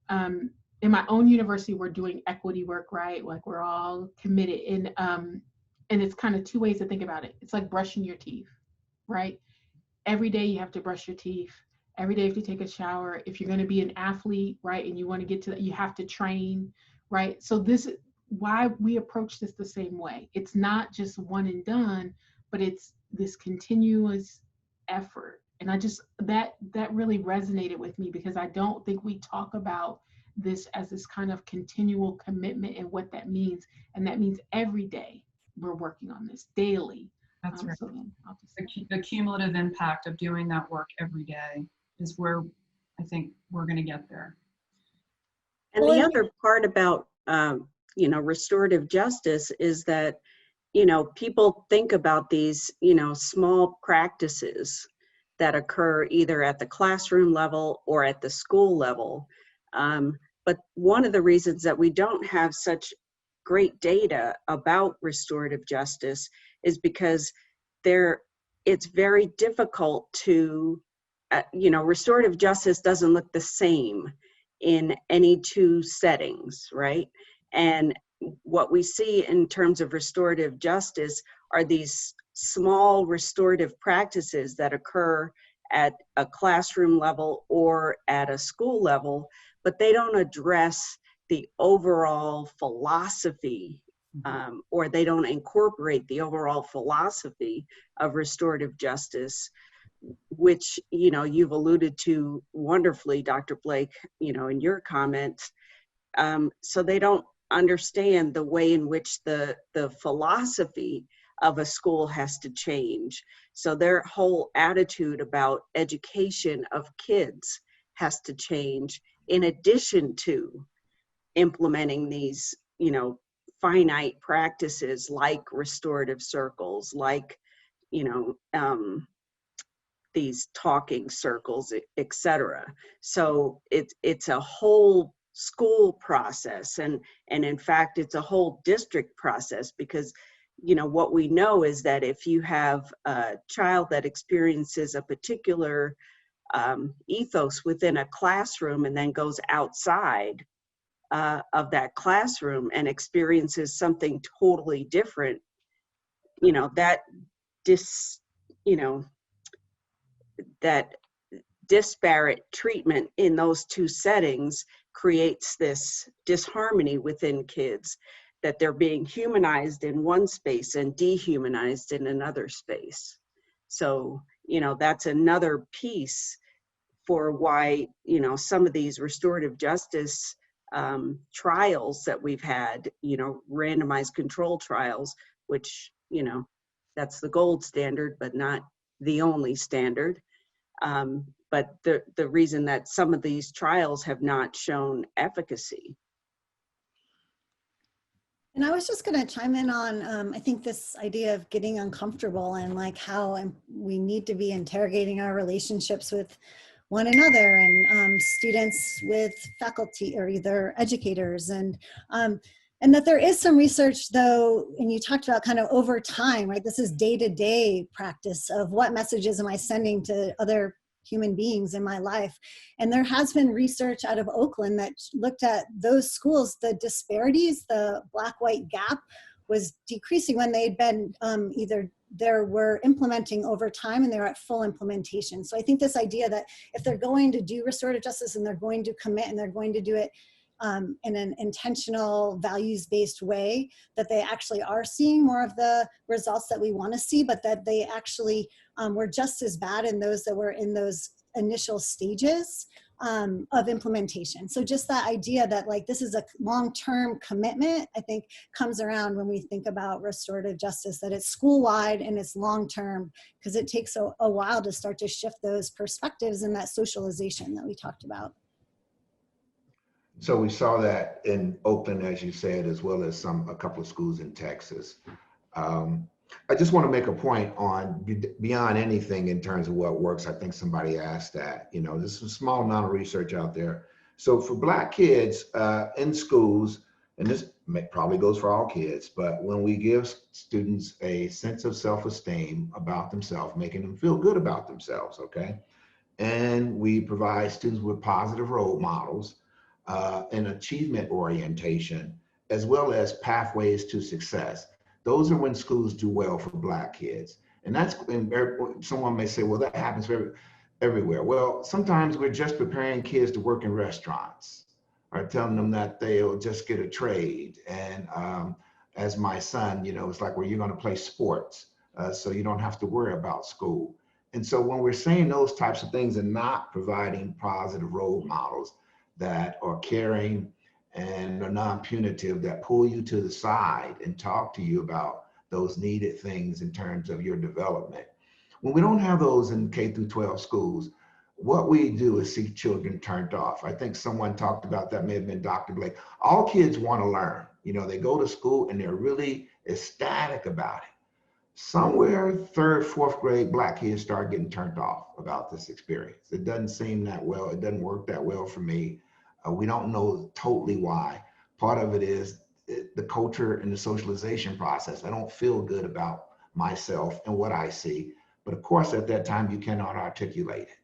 In my own university, we're doing equity work, right? Like, we're all committed, and it's kind of two ways to think about it. It's like brushing your teeth, right? Every day you have to brush your teeth. Every day you have to take a shower. If you're going to be an athlete, right, and you want to get to that, you have to train, right? So this is why we approach this the same way. It's not just one and done, but it's this continuous effort. And I just, that really resonated with me, because I don't think we talk about this as this kind of continual commitment and what that means. And that means every day we're working on this, daily. That's right. So then I'll just The cumulative impact of doing that work every day is where I think we're going to get there. And the other part about, restorative justice is that, people think about these, small practices that occur either at the classroom level or at the school level. But one of the reasons that we don't have such great data about restorative justice is because it's very difficult to you know, restorative justice doesn't look the same in any two settings, right? And what we see in terms of restorative justice are these small restorative practices that occur at a classroom level or at a school level, but they don't address the overall philosophy, or they don't incorporate the overall philosophy of restorative justice, which, you know, you've alluded to wonderfully, Dr. Blake, you know, in your comments. So they don't understand the way in which the philosophy of a school has to change. So their whole attitude about education of kids has to change, in addition to implementing these, you know, finite practices like restorative circles, like, you know, these talking circles, etc. So it's a whole school process, and in fact it's a whole district process, because, you know, what we know is that if you have a child that experiences a particular ethos within a classroom and then goes outside of that classroom and experiences something totally different, you know, that that disparate treatment in those two settings creates this disharmony within kids, that they're being humanized in one space and dehumanized in another space. So, you know, that's another piece for why, you know, some of these restorative justice trials that we've had, you know, randomized control trials, which, you know, that's the gold standard, but not the only standard. But the reason that some of these trials have not shown efficacy. And I was just going to chime in on, I think this idea of getting uncomfortable and like how we need to be interrogating our relationships with one another, and students with faculty or either educators, and that there is some research though, and you talked about kind of over time, right? This is day-to-day practice of what messages am I sending to other human beings in my life. And there has been research out of Oakland that looked at those schools, the disparities, the black-white gap was decreasing when they'd been either there were implementing over time and they're at full implementation. So I think this idea that if they're going to do restorative justice and they're going to commit and they're going to do it in an intentional, values-based way, that they actually are seeing more of the results that we want to see, but that they actually were just as bad in those that were in those initial stages of implementation. So just that idea that like this is a long-term commitment, I think comes around when we think about restorative justice, that it's school-wide and it's long-term, because it takes a while to start to shift those perspectives and that socialization that we talked about. So we saw that in Oakland, as you said, as well as a couple of schools in Texas. I just want to make a point on beyond anything in terms of what works. I think somebody asked that, you know, there's a small amount of research out there. So for Black kids in schools, and this probably goes for all kids, but when we give students a sense of self-esteem about themselves, making them feel good about themselves, okay? And we provide students with positive role models, and achievement orientation, as well as pathways to success. Those are when schools do well for Black kids. And that's, someone may say, well, that happens everywhere. Well, sometimes we're just preparing kids to work in restaurants, or telling them that they'll just get a trade. And as my son, you know, it's like, well, you're gonna play sports, so you don't have to worry about school. And so when we're saying those types of things and not providing positive role models that are caring and are non-punitive, that pull you to the side and talk to you about those needed things in terms of your development. When we don't have those in K through 12 schools, what we do is see children turned off. I think someone talked about that, may have been Dr. Blake. All kids want to learn. You know, they go to school and they're really ecstatic about it. Somewhere 3rd, 4th grade, Black kids start getting turned off about this experience. It doesn't seem that well. It doesn't work that well for me. We don't know totally why. Part of it is the culture and the socialization process. I don't feel good about myself and what I see. But of course, at that time, you cannot articulate it.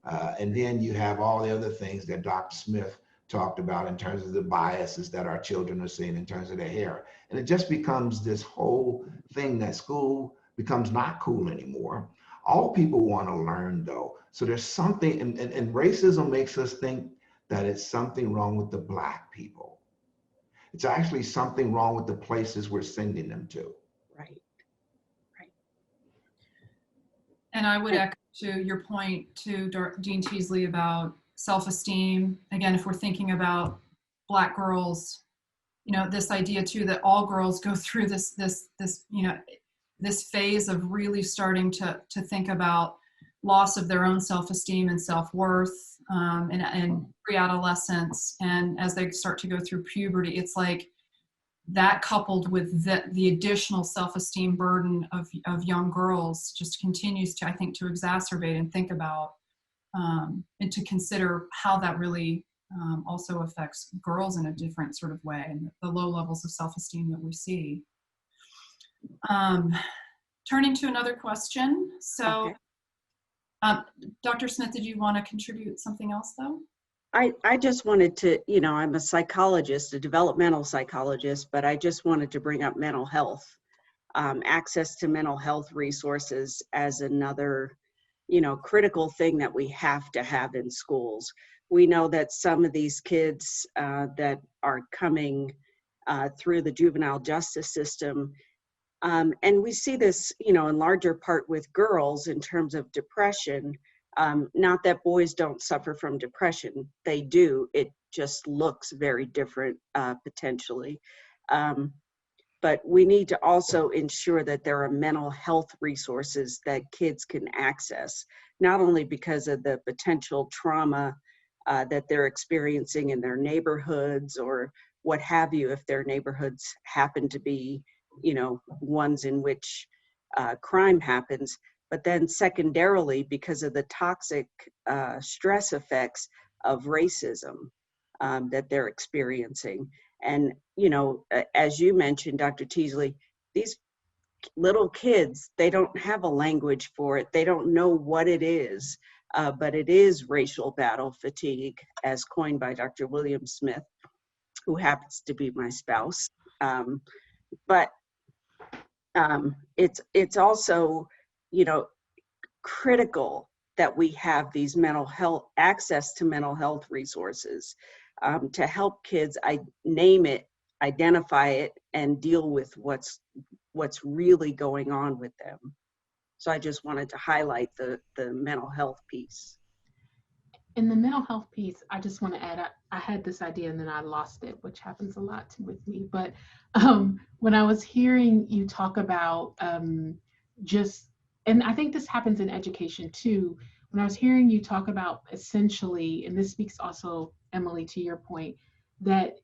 And then you have all the other things that Dr. Smith talked about in terms of the biases that our children are seeing in terms of their hair. And it just becomes this whole thing that school becomes not cool anymore. All people want to learn though. So there's something, and racism makes us think that it's something wrong with the Black people. It's actually something wrong with the places we're sending them to. Right. And I would echo to your point to Dean Teasley about self-esteem. Again, if we're thinking about Black girls, you know, this idea too that all girls go through this you know, this phase of really starting to think about loss of their own self-esteem and self-worth, and pre-adolescence, and as they start to go through puberty, it's like that coupled with the additional self-esteem burden of young girls just continues to, I think, to exacerbate and think about and to consider how that really also affects girls in a different sort of way, and the low levels of self-esteem that we see. Turning to another question. So, okay. Dr. Smith, did you want to contribute something else though? I just wanted to, you know, I'm a psychologist, a developmental psychologist, but I just wanted to bring up mental health, access to mental health resources as another, you know, critical thing that we have to have in schools. We know that some of these kids that are coming through the juvenile justice system, and we see this, you know, in larger part with girls in terms of depression. Not that boys don't suffer from depression, they do. It just looks very different potentially. But we need to also ensure that there are mental health resources that kids can access, not only because of the potential trauma that they're experiencing in their neighborhoods or what have you, if their neighborhoods happen to be, you know, ones in which crime happens, but then secondarily because of the toxic stress effects of racism that they're experiencing. And, you know, as you mentioned, Dr. Teasley, these little kids, they don't have a language for it. They don't know what it is, but it is racial battle fatigue, as coined by Dr. William Smith, who happens to be my spouse. But it's also, you know, critical that we have these mental health, access to mental health resources to help kids name it, identify it, and deal with what's really going on with them. So I just wanted to highlight the mental health piece. In the mental health piece, I just want to add, I had this idea and then I lost it, which happens a lot with me. But when I was hearing you talk about and I think this happens in education too, when I was hearing you talk about essentially, and this speaks also, Emily, to your point, that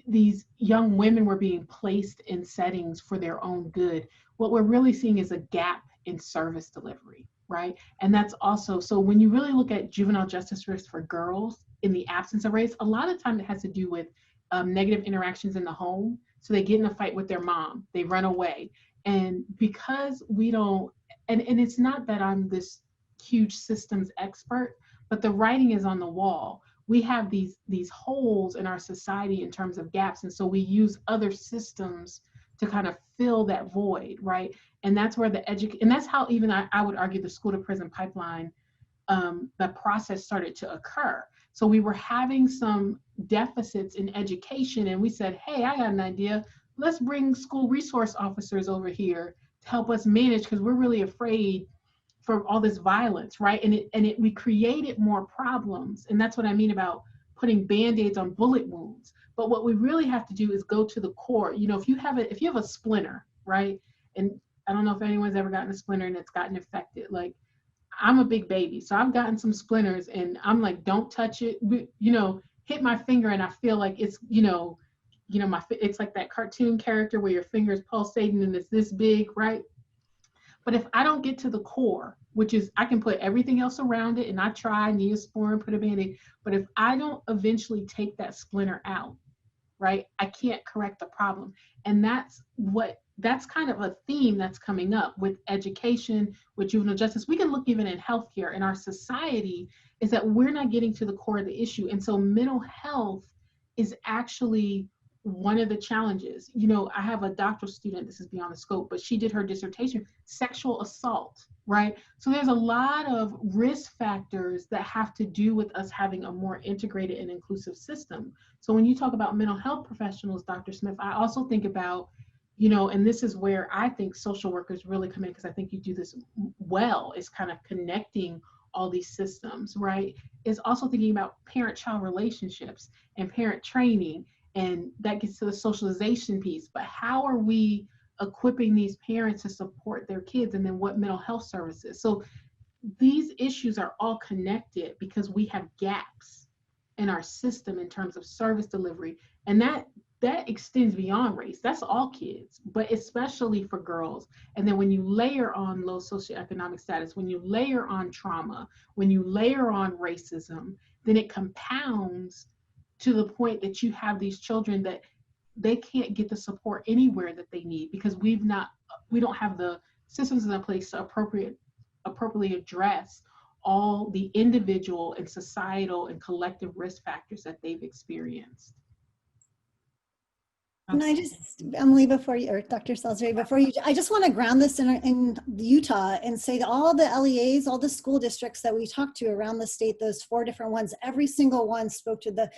these young women were being placed in settings for their own good. What we're really seeing is a gap in service delivery, right? And that's also, so when you really look at juvenile justice risks for girls in the absence of race, a lot of time it has to do with negative interactions in the home. So they get in a fight with their mom, they run away. And because we don't, and it's not that I'm this huge systems expert, but the writing is on the wall. We have these holes in our society in terms of gaps. And so we use other systems to kind of fill that void, right? And that's where and that's how even I would argue the school to prison pipeline, the process started to occur. So we were having some deficits in education and we said, hey, I got an idea. Let's bring school resource officers over here to help us manage, because we're really afraid for all this violence, right? And we created more problems. And that's what I mean about putting Band-Aids on bullet wounds. But what we really have to do is go to the core. You know, if you have a splinter, right? And I don't know if anyone's ever gotten a splinter and it's gotten infected. Like, I'm a big baby, so I've gotten some splinters and I'm like, don't touch it, you know, hit my finger and I feel like it's, it's like that cartoon character where your finger is pulsating and it's this big, right? But if I don't get to the core, which is I can put everything else around it and I try Neosporin, put a Band-Aid, but if I don't eventually take that splinter out, right? I can't correct the problem. And that's kind of a theme that's coming up with education, with juvenile justice. We can look even in healthcare in our society, is that we're not getting to the core of the issue. And so mental health is actually one of the challenges. You know, I have a doctoral student, this is beyond the scope, but she did her dissertation, sexual assault, right? So there's a lot of risk factors that have to do with us having a more integrated and inclusive system. So when you talk about mental health professionals, Dr. Smith, I also think about, you know, and this is where I think social workers really come in, because I think you do this well, is kind of connecting all these systems, right? Is also thinking about parent-child relationships and parent training, and that gets to the socialization piece. But how are we equipping these parents to support their kids, and then what mental health services? So these issues are all connected because we have gaps in our system in terms of service delivery, and that extends beyond race. That's all kids, but especially for girls. And then when you layer on low socioeconomic status, when you layer on trauma, when you layer on racism, then it compounds to the point that you have these children that they can't get the support anywhere that they need, because we don't have the systems in place to appropriately address all the individual and societal and collective risk factors that they've experienced. And I just, Emily, before you, or Dr. Salisbury, before you, I just want to ground this in Utah and say that all the LEAs, all the school districts that we talked to around the state, those 4 different ones, every single one spoke to the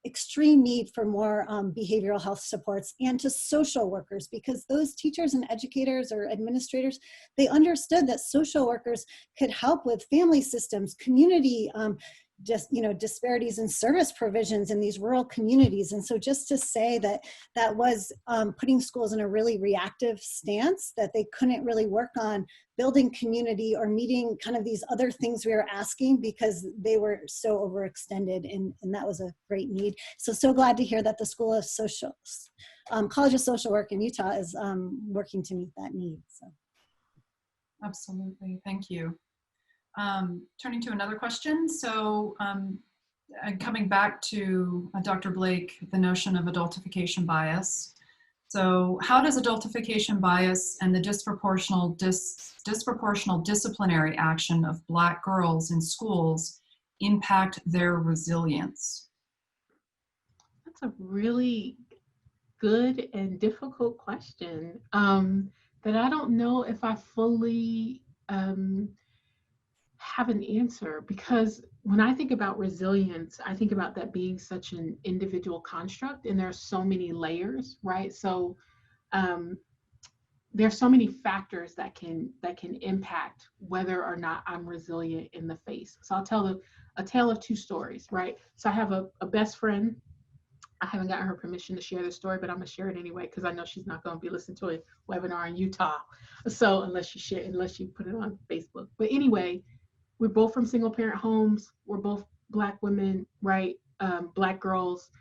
extreme need for more behavioral health supports, and to social workers, because those teachers and educators or administrators, they understood that social workers could help with family systems, community, just, you know, disparities in service provisions in these rural communities. And so just to say that that was putting schools in a really reactive stance, that they couldn't really work on building community or meeting kind of these other things we were asking because they were so overextended, and that was a great need. So glad to hear that the School of Social, College of Social Work in Utah is working to meet that need. So. Absolutely, thank you. Turning to another question. So coming back to Dr. Blake, the notion of adultification bias. So how does adultification bias and the disproportional disciplinary action of Black girls in schools impact their resilience? That's a really good and difficult question that I don't know if I fully have an answer, because when I think about resilience, I think about that being such an individual construct, and there are so many layers, right? So there's so many factors that can impact whether or not I'm resilient in the face. So I'll tell a tale of 2 stories, right? So I have a best friend. I haven't gotten her permission to share this story, but I'm gonna share it anyway because I know she's not gonna be listening to a webinar in Utah. So unless you put it on Facebook. But anyway, we're both from single parent homes. We're both Black women, right? Black girls,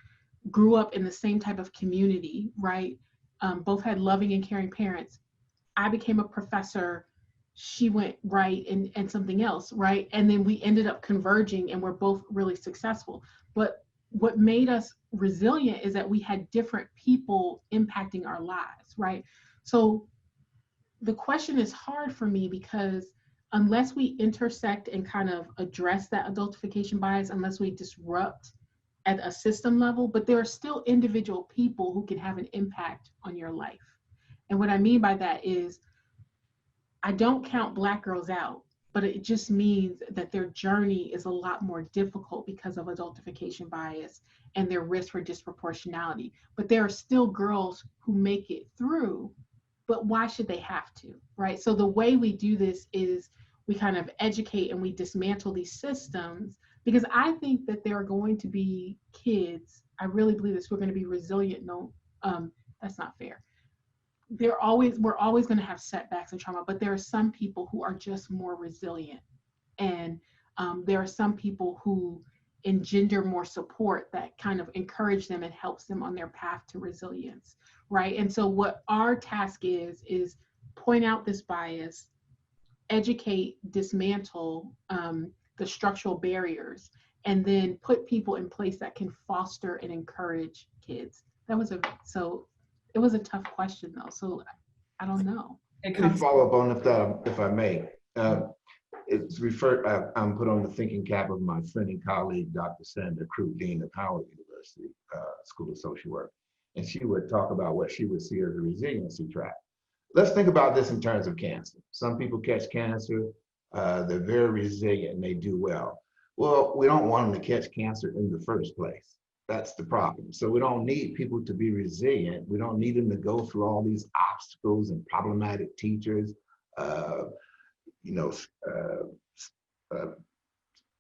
grew up in the same type of community, right? Both had loving and caring parents. I became a professor. She went right and something else, right? And then we ended up converging, and we're both really successful. But what made us resilient is that we had different people impacting our lives, right? So the question is hard for me because unless we intersect and kind of address that adultification bias, unless we disrupt at a system level, but there are still individual people who can have an impact on your life. And what I mean by that is, I don't count Black girls out, but it just means that their journey is a lot more difficult because of adultification bias and their risk for disproportionality. But there are still girls who make it through, but why should they have to, right? So the way we do this is we kind of educate and we dismantle these systems, because I think that there are going to be kids, I really believe this, we're going to be resilient. No, that's not fair. We're always going to have setbacks and trauma, but there are some people who are just more resilient. And there are some people who engender more support that kind of encourage them and helps them on their path to resilience, right? And so what our task is point out this bias, educate, dismantle the structural barriers, and then put people in place that can foster and encourage kids That was it was a tough question though. So I don't know. It Let me comes, follow up on that, if I may. It's referred, I'm put on the thinking cap of my friend and colleague, Dr. Sandra Crew, Dean of Howard University School of Social Work. And she would talk about what she would see as a resiliency track. Let's think about this in terms of cancer. Some people catch cancer, they're very resilient and they do well. Well, we don't want them to catch cancer in the first place. That's the problem. So we don't need people to be resilient. We don't need them to go through all these obstacles and problematic teachers,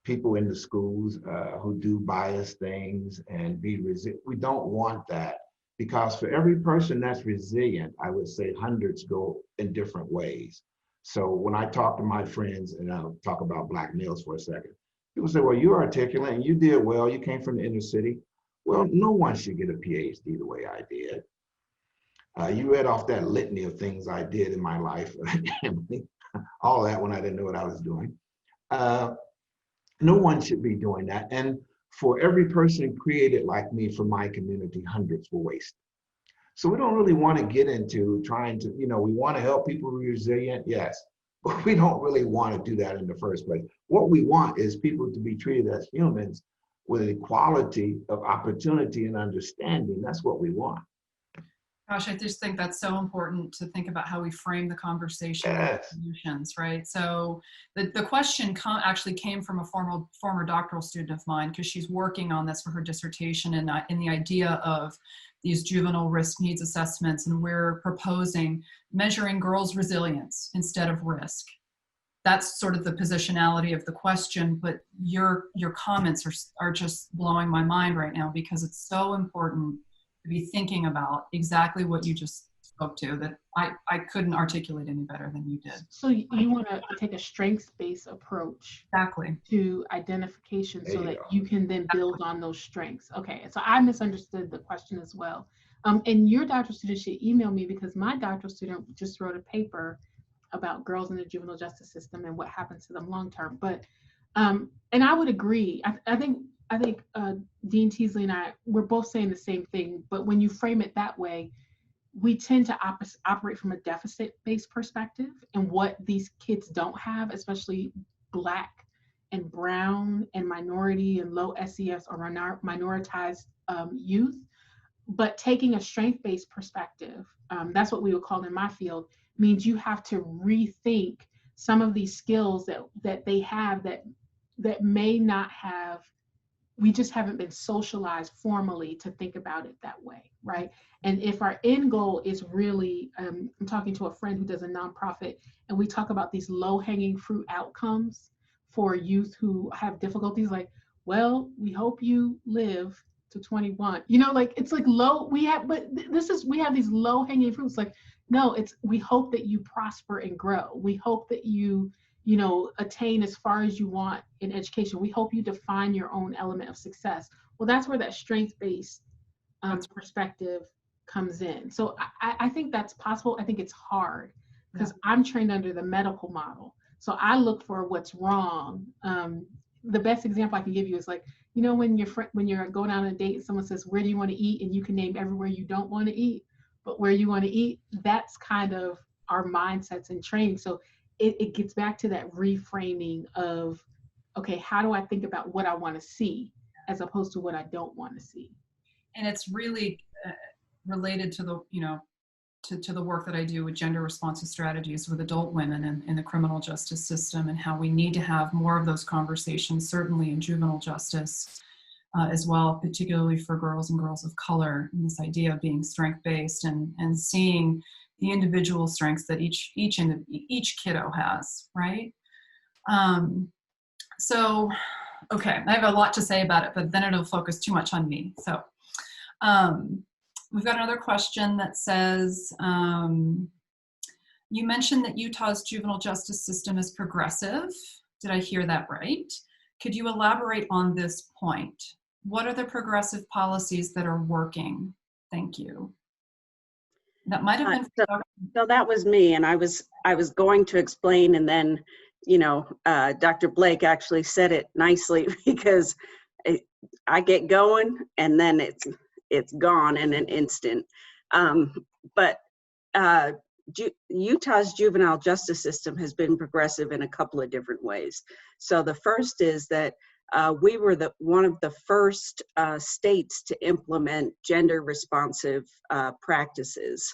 people in the schools who do biased things and be resilient. We don't want that, because for every person that's resilient, I would say hundreds go in different ways. So when I talk to my friends, and I'll talk about Black males for a second, people say, well, you're articulate and you did well, you came from the inner city. Well, no one should get a PhD the way I did. You read off that litany of things I did in my life, all that when I didn't know what I was doing. No one should be doing that. And for every person created like me from my community, hundreds were wasted. So we don't really want to get into trying to, we want to help people be resilient, yes, but we don't really want to do that in the first place. What we want is people to be treated as humans with equality of opportunity and understanding. That's what we want. gosh, I just think that's so important to think about how we frame the conversation Yes. with solutions, right? So the question actually came from a former doctoral student of mine, because she's working on this for her dissertation, and in the idea of these juvenile risk needs assessments, and we're proposing measuring girls' resilience instead of risk. That's sort of the positionality of the question, but your comments are just blowing my mind right now, because it's so important to be thinking about exactly what you just spoke to, that I couldn't articulate any better than you did. So you want to take a strengths-based approach Exactly. to identification so There you that go. you can then build on those strengths. Okay, so I misunderstood the question as well. And your doctoral student should email me, because my doctoral student just wrote a paper about girls in the juvenile justice system and what happens to them long term. But and I would agree. I think Dean Teasley and I, we're both saying the same thing, but when you frame it that way, we tend to operate from a deficit-based perspective, and what these kids don't have, especially Black and brown and minority and low SES or minoritized youth. But taking a strength-based perspective, that's what we would call in my field, means you have to rethink some of these skills that they have that may not have, we just haven't been socialized formally to think about it that way, right? And if our end goal is really, I'm talking to a friend who does a nonprofit, and we talk about these low-hanging fruit outcomes for youth who have difficulties, like, well, we hope you live to 21. Like, it's like low, we have these low-hanging fruits. Like, no, we hope that you prosper and grow. We hope that you attain as far as you want in education. We hope you define your own element of success. Well, that's where that strength-based perspective comes in. So I think that's possible. I think it's hard, because I'm trained under the medical model. So I look for what's wrong. The best example I can give you is, like, when you're going out on a date and someone says, where do you want to eat? And you can name everywhere you don't want to eat, but where you want to eat, that's kind of our mindsets and training. So it gets back to that reframing of, okay, how do I think about what I want to see as opposed to what I don't want to see? And it's really related to the, to the work that I do with gender responsive strategies with adult women in the criminal justice system, and how we need to have more of those conversations, certainly in juvenile justice as well, particularly for girls and girls of color, and this idea of being strength-based and seeing the individual strengths that each kiddo has, right? So, okay, I have a lot to say about it, but then it'll focus too much on me. So we've got another question that says, you mentioned that Utah's juvenile justice system is progressive. Did I hear that right? Could you elaborate on this point? What are the progressive policies that are working? Thank you. That might have been. So that was me, and I was going to explain, and then Dr. Blake actually said it nicely, because I get going, and then it's gone in an instant. But Utah's juvenile justice system has been progressive in a couple of different ways. So the first is that we were one of the first states to implement gender responsive practices.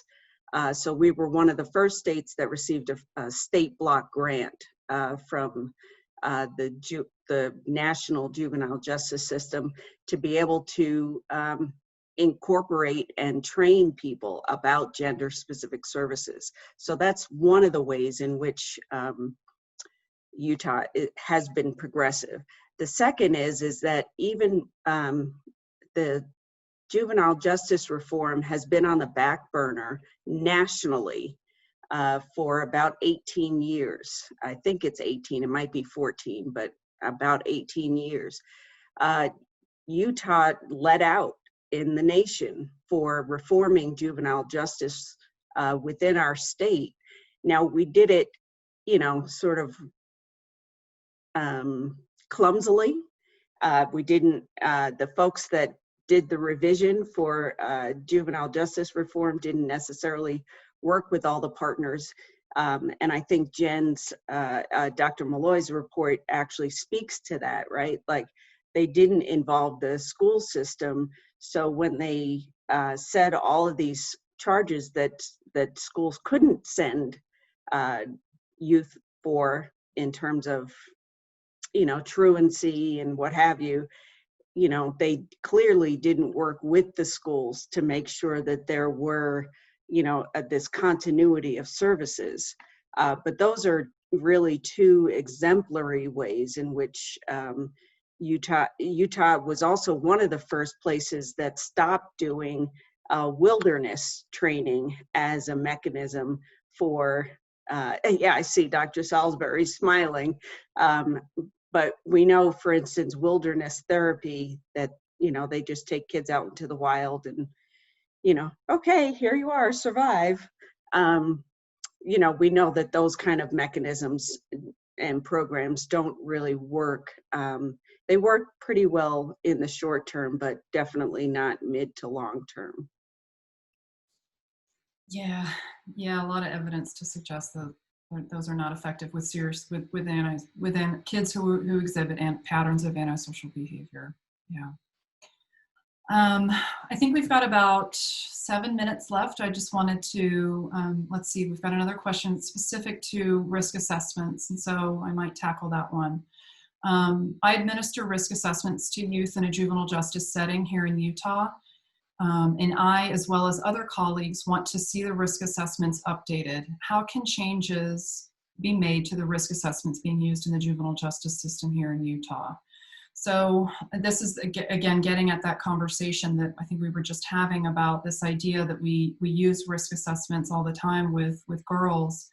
So we were one of the first states that received a state block grant from the National Juvenile Justice System to be able to incorporate and train people about gender specific services. So that's one of the ways in which Utah has been progressive. The second is that even the juvenile justice reform has been on the back burner nationally for about 18 years. I think it's 18, it might be 14, but about 18 years. Utah led out in the nation for reforming juvenile justice within our state. Now, we did it, sort of clumsily. We didn't, the folks that did the revision for juvenile justice reform didn't necessarily work with all the partners. And I think Jen's, Dr. Molloy's report actually speaks to that, right? Like, they didn't involve the school system. So when they said all of these charges that schools couldn't send youth for in terms of, truancy and what have you, they clearly didn't work with the schools to make sure that there were, this continuity of services. But those are really two exemplary ways in which Utah was also one of the first places that stopped doing wilderness training as a mechanism for, yeah, I see Dr. Salisbury smiling. But we know, for instance, wilderness therapy, that, they just take kids out into the wild and, okay, here you are, survive. We know that those kind of mechanisms and programs don't really work. They work pretty well in the short term, but definitely not mid to long term. Yeah, a lot of evidence to suggest that those are not effective with within kids who exhibit patterns of antisocial behavior. Yeah. I think we've got about 7 minutes left. I just wanted to, let's see, we've got another question specific to risk assessments, and so I might tackle that one. I administer risk assessments to youth in a juvenile justice setting here in Utah. And I, as well as other colleagues, want to see the risk assessments updated. How can changes be made to the risk assessments being used in the juvenile justice system here in Utah? So this is, again, getting at that conversation that I think we were just having about this idea that we use risk assessments all the time with girls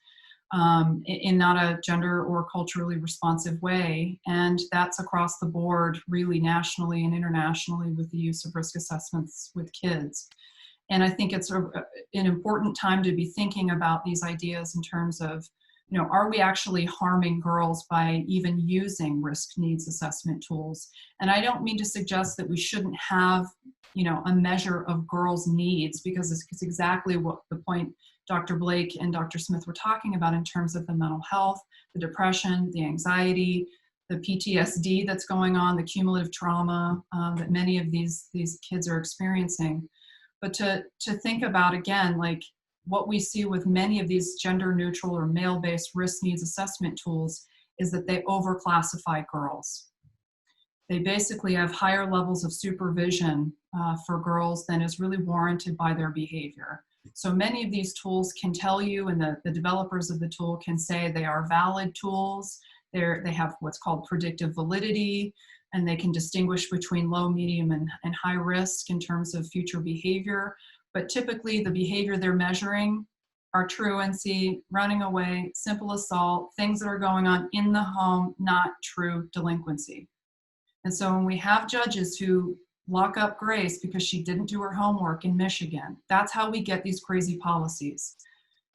in not a gender or culturally responsive way. And that's across the board, really nationally and internationally, with the use of risk assessments with kids. And I think it's an important time to be thinking about these ideas in terms of, are we actually harming girls by even using risk needs assessment tools? And I don't mean to suggest that we shouldn't have, a measure of girls' needs, because it's exactly what the point Dr. Blake and Dr. Smith were talking about in terms of the mental health, the depression, the anxiety, the PTSD that's going on, the cumulative trauma that many of these kids are experiencing. But to think about, again, like what we see with many of these gender neutral or male-based risk needs assessment tools is that they overclassify girls. They basically have higher levels of supervision for girls than is really warranted by their behavior. So many of these tools can tell you, and the developers of the tool can say they are valid tools. They have what's called predictive validity, and they can distinguish between low, medium, and high risk in terms of future behavior. But typically the behavior they're measuring are truancy, running away, simple assault, things that are going on in the home, not true delinquency. And so when we have judges who lock up Grace because she didn't do her homework in Michigan, that's how we get these crazy policies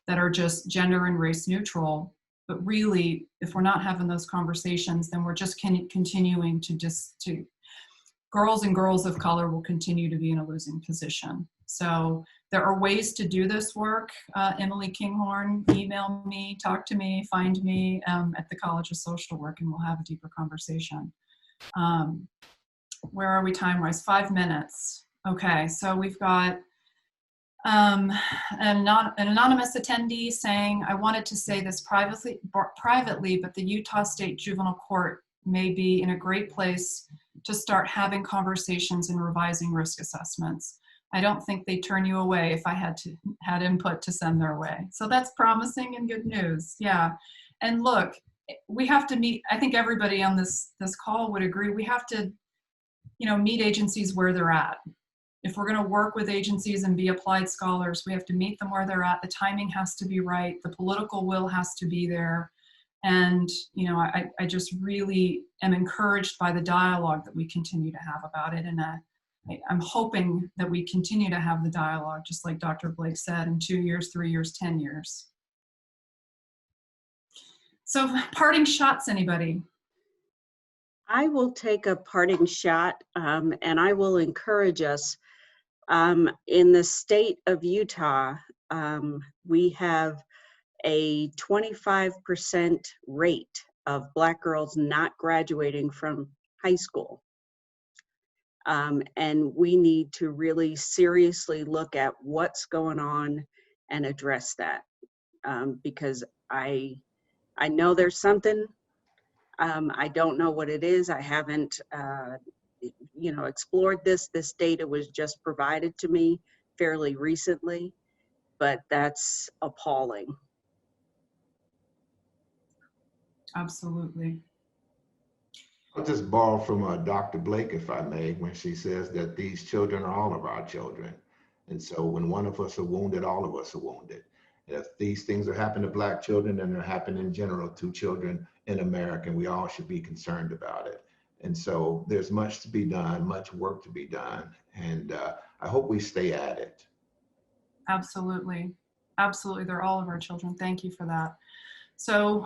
that are just gender and race neutral. But really, if we're not having those conversations, then we're just continuing to girls and girls of color will continue to be in a losing position. So there are ways to do this work. Emily Kinghorn, email me, talk to me, find me at the College of Social Work, and we'll have a deeper conversation. Where are we time-wise? 5 minutes. Okay, so we've got an anonymous attendee saying, I wanted to say this privately, but the Utah State Juvenile Court may be in a great place to start having conversations and revising risk assessments. I don't think they turn you away if I had input to send their way. So that's promising and good news. Yeah. And look, we have to meet, I think everybody on this call would agree, we have to, meet agencies where they're at. If we're going to work with agencies and be applied scholars, we have to meet them where they're at. The timing has to be right. The political will has to be there. And, I just really am encouraged by the dialogue that we continue to have about it. And I'm hoping that we continue to have the dialogue, just like Dr. Blake said, in 2 years, 3 years, 10 years. So parting shots, anybody? I will take a parting shot, and I will encourage us. In the state of Utah, we have a 25% rate of Black girls not graduating from high school. And we need to really seriously look at what's going on and address that, because I know there's something. I don't know what it is. I haven't, explored this. This data was just provided to me fairly recently, but that's appalling. Absolutely. I'll just borrow from Dr. Blake, if I may, when she says that these children are all of our children. And so when one of us are wounded, all of us are wounded. If these things are happening to Black children, and they're happening in general to children in America, we all should be concerned about it. And so there's much to be done, much work to be done. And I hope we stay at it. Absolutely. Absolutely. They're all of our children. Thank you for that. So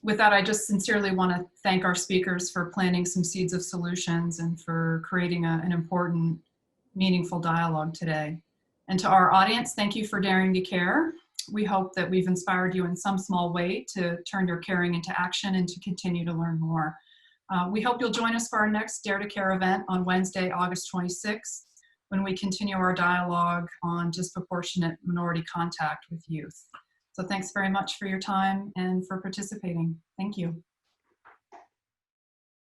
with that, I just sincerely want to thank our speakers for planting some seeds of solutions and for creating an important, meaningful dialogue today. And to our audience, thank you for daring to care. We hope that we've inspired you in some small way to turn your caring into action and to continue to learn more. We hope you'll join us for our next Dare to Care event on Wednesday, August 26th, when we continue our dialogue on disproportionate minority contact with youth. So thanks very much for your time and for participating. Thank you.